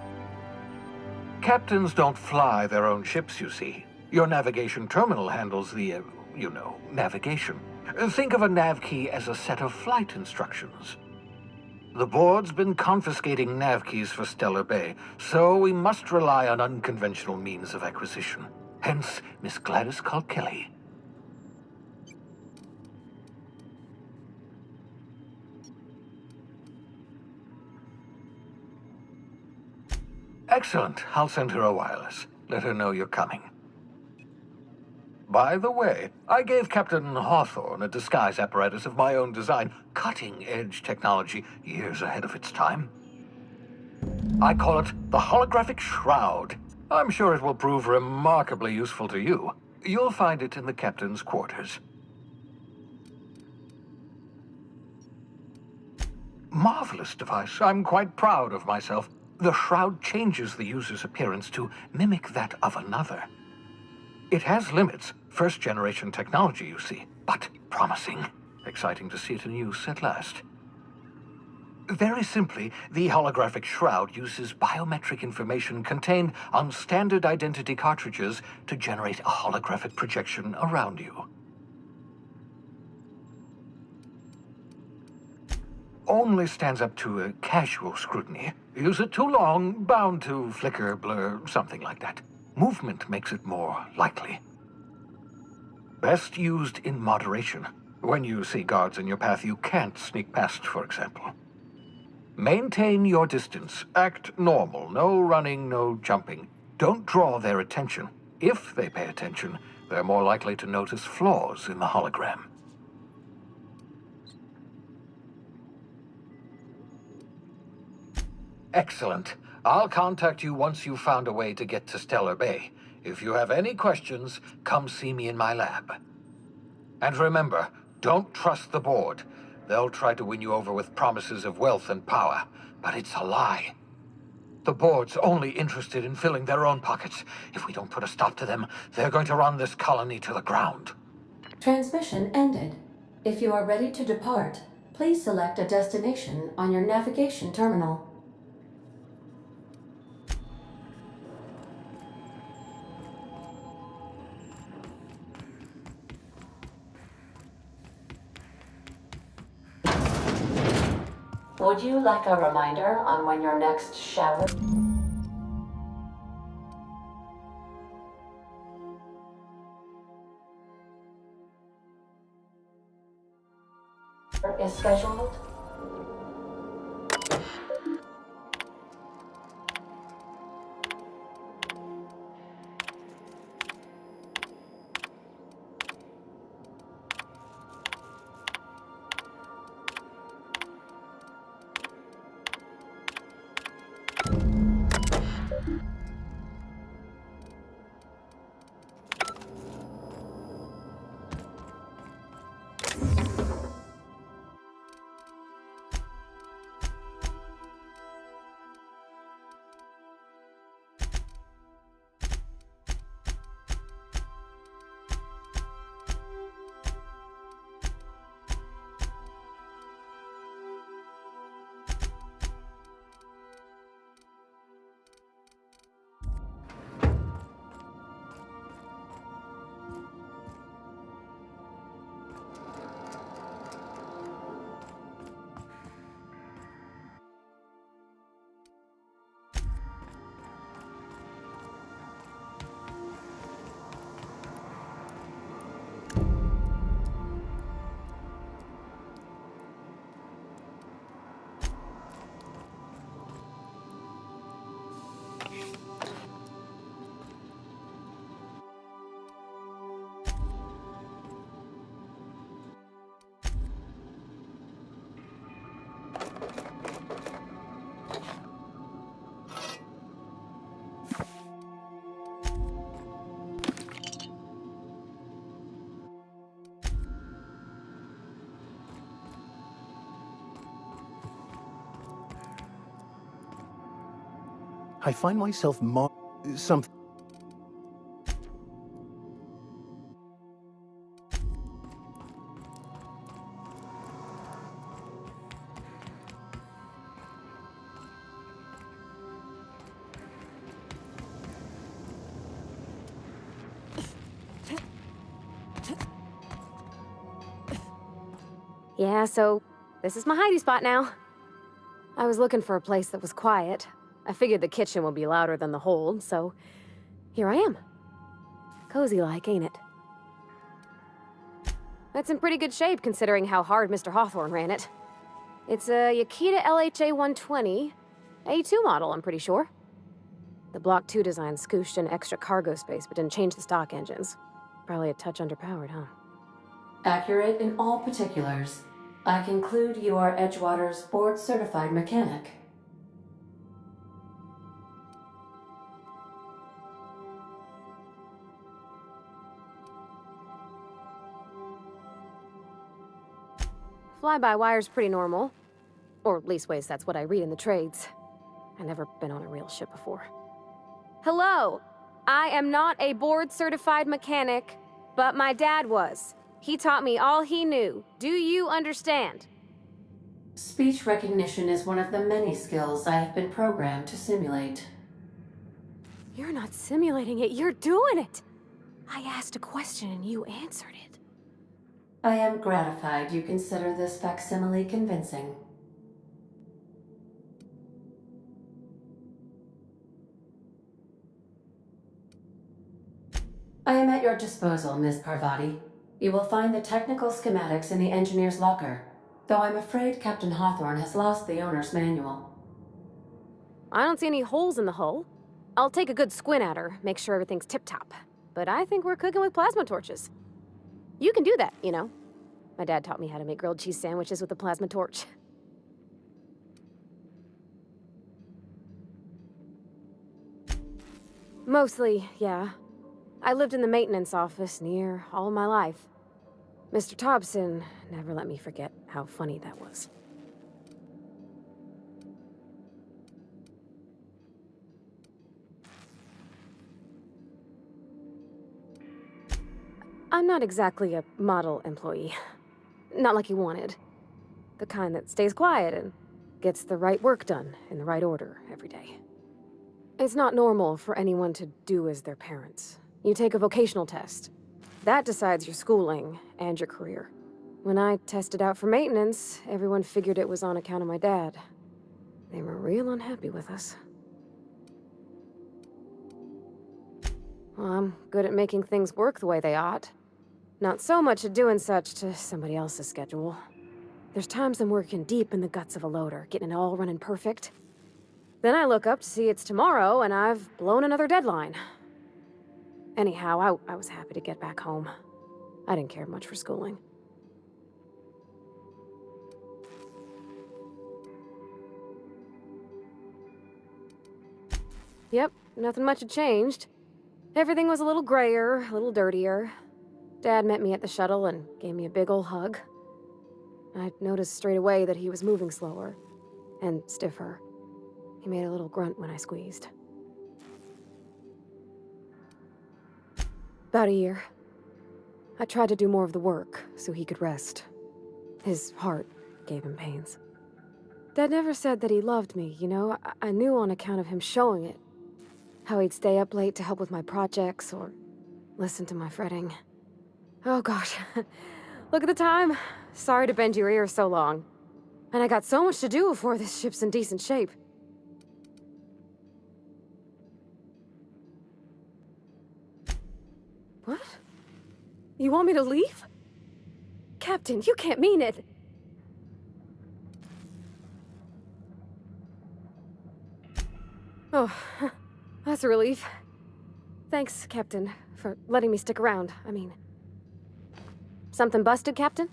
Captains don't fly their own ships, you see. Your navigation terminal handles the, navigation. Think of a nav key as a set of flight instructions. The board's been confiscating nav keys for Stellar Bay, so we must rely on unconventional means of acquisition. Hence, Miss Gladys Kalkelly. Excellent. I'll send her a wireless. Let her know you're coming. By the way, I gave Captain Hawthorne a disguise apparatus of my own design, cutting-edge technology years ahead of its time. I call it the Holographic Shroud. I'm sure it will prove remarkably useful to you. You'll find it in the captain's quarters. Marvelous device. I'm quite proud of myself. The shroud changes the user's appearance to mimic that of another. It has limits. First-generation technology, you see, but promising. Exciting to see it in use at last. Very simply, the holographic shroud uses biometric information contained on standard identity cartridges to generate a holographic projection around you. Only stands up to a casual scrutiny. Use it too long, bound to flicker, blur, something like that. Movement makes it more likely. Best used in moderation. When you see guards in your path you can't sneak past, for example. Maintain your distance. Act normal. No running, no jumping. Don't draw their attention. If they pay attention, they're more likely to notice flaws in the hologram. Excellent. I'll contact you once you've found a way to get to Stellar Bay. If you have any questions, come see me in my lab. And remember, don't trust the board. They'll try to win you over with promises of wealth and power, but it's a lie. The board's only interested in filling their own pockets. If we don't put a stop to them, they're going to run this colony to the ground. Transmission ended. If you are ready to depart, please select a destination on your navigation terminal. Would you like a reminder on when your next shower is scheduled? I find myself something. Yeah, so this is my hidey spot now. I was looking for a place that was quiet. I figured the kitchen would be louder than the hold, so here I am. Cozy-like, ain't it? It's in pretty good shape considering how hard Mr. Hawthorne ran it. It's a Yakita LHA 120, A2 model, I'm pretty sure. The Block 2 design scooshed in extra cargo space but didn't change the stock engines. Probably a touch underpowered, huh? Accurate in all particulars. I conclude you are Edgewater's board-certified mechanic. Fly-by-wire's pretty normal. Or leastways, that's what I read in the trades. I've never been on a real ship before. Hello! I am not a board-certified mechanic, but my dad was. He taught me all he knew. Do you understand? Speech recognition is one of the many skills I have been programmed to simulate. You're not simulating it, you're doing it! I asked a question and you answered it. I am gratified you consider this facsimile convincing. I am at your disposal, Ms. Parvati. You will find the technical schematics in the engineer's locker, though I'm afraid Captain Hawthorne has lost the owner's manual. I don't see any holes in the hull. I'll take a good squint at her, make sure everything's tip-top. But I think we're cooking with plasma torches. You can do that, you know. My dad taught me how to make grilled cheese sandwiches with a plasma torch. Mostly, yeah. I lived in the maintenance office near all my life. Mr. Thompson never let me forget how funny that was. I'm not exactly a model employee. Not like you wanted. The kind that stays quiet and gets the right work done in the right order every day. It's not normal for anyone to do as their parents. You take a vocational test. That decides your schooling and your career. When I tested out for maintenance, everyone figured it was on account of my dad. They were real unhappy with us. Well, I'm good at making things work the way they ought. Not so much at doing such to somebody else's schedule. There's times I'm working deep in the guts of a loader, getting it all running perfect. Then I look up to see it's tomorrow and I've blown another deadline. Anyhow, I was happy to get back home. I didn't care much for schooling. Yep, nothing much had changed. Everything was a little grayer, a little dirtier. Dad met me at the shuttle and gave me a big ol' hug. I noticed straight away that he was moving slower and stiffer. He made a little grunt when I squeezed. About a year. I tried to do more of the work so he could rest. His heart gave him pains. Dad never said that he loved me, you know? I knew on account of him showing it. How he'd stay up late to help with my projects or listen to my fretting. Oh gosh, look at the time. Sorry to bend your ears so long. And I got so much to do before this ship's in decent shape. What? You want me to leave? Captain, you can't mean it. Oh, that's a relief. Thanks, Captain, for letting me stick around. I mean... Something busted, Captain?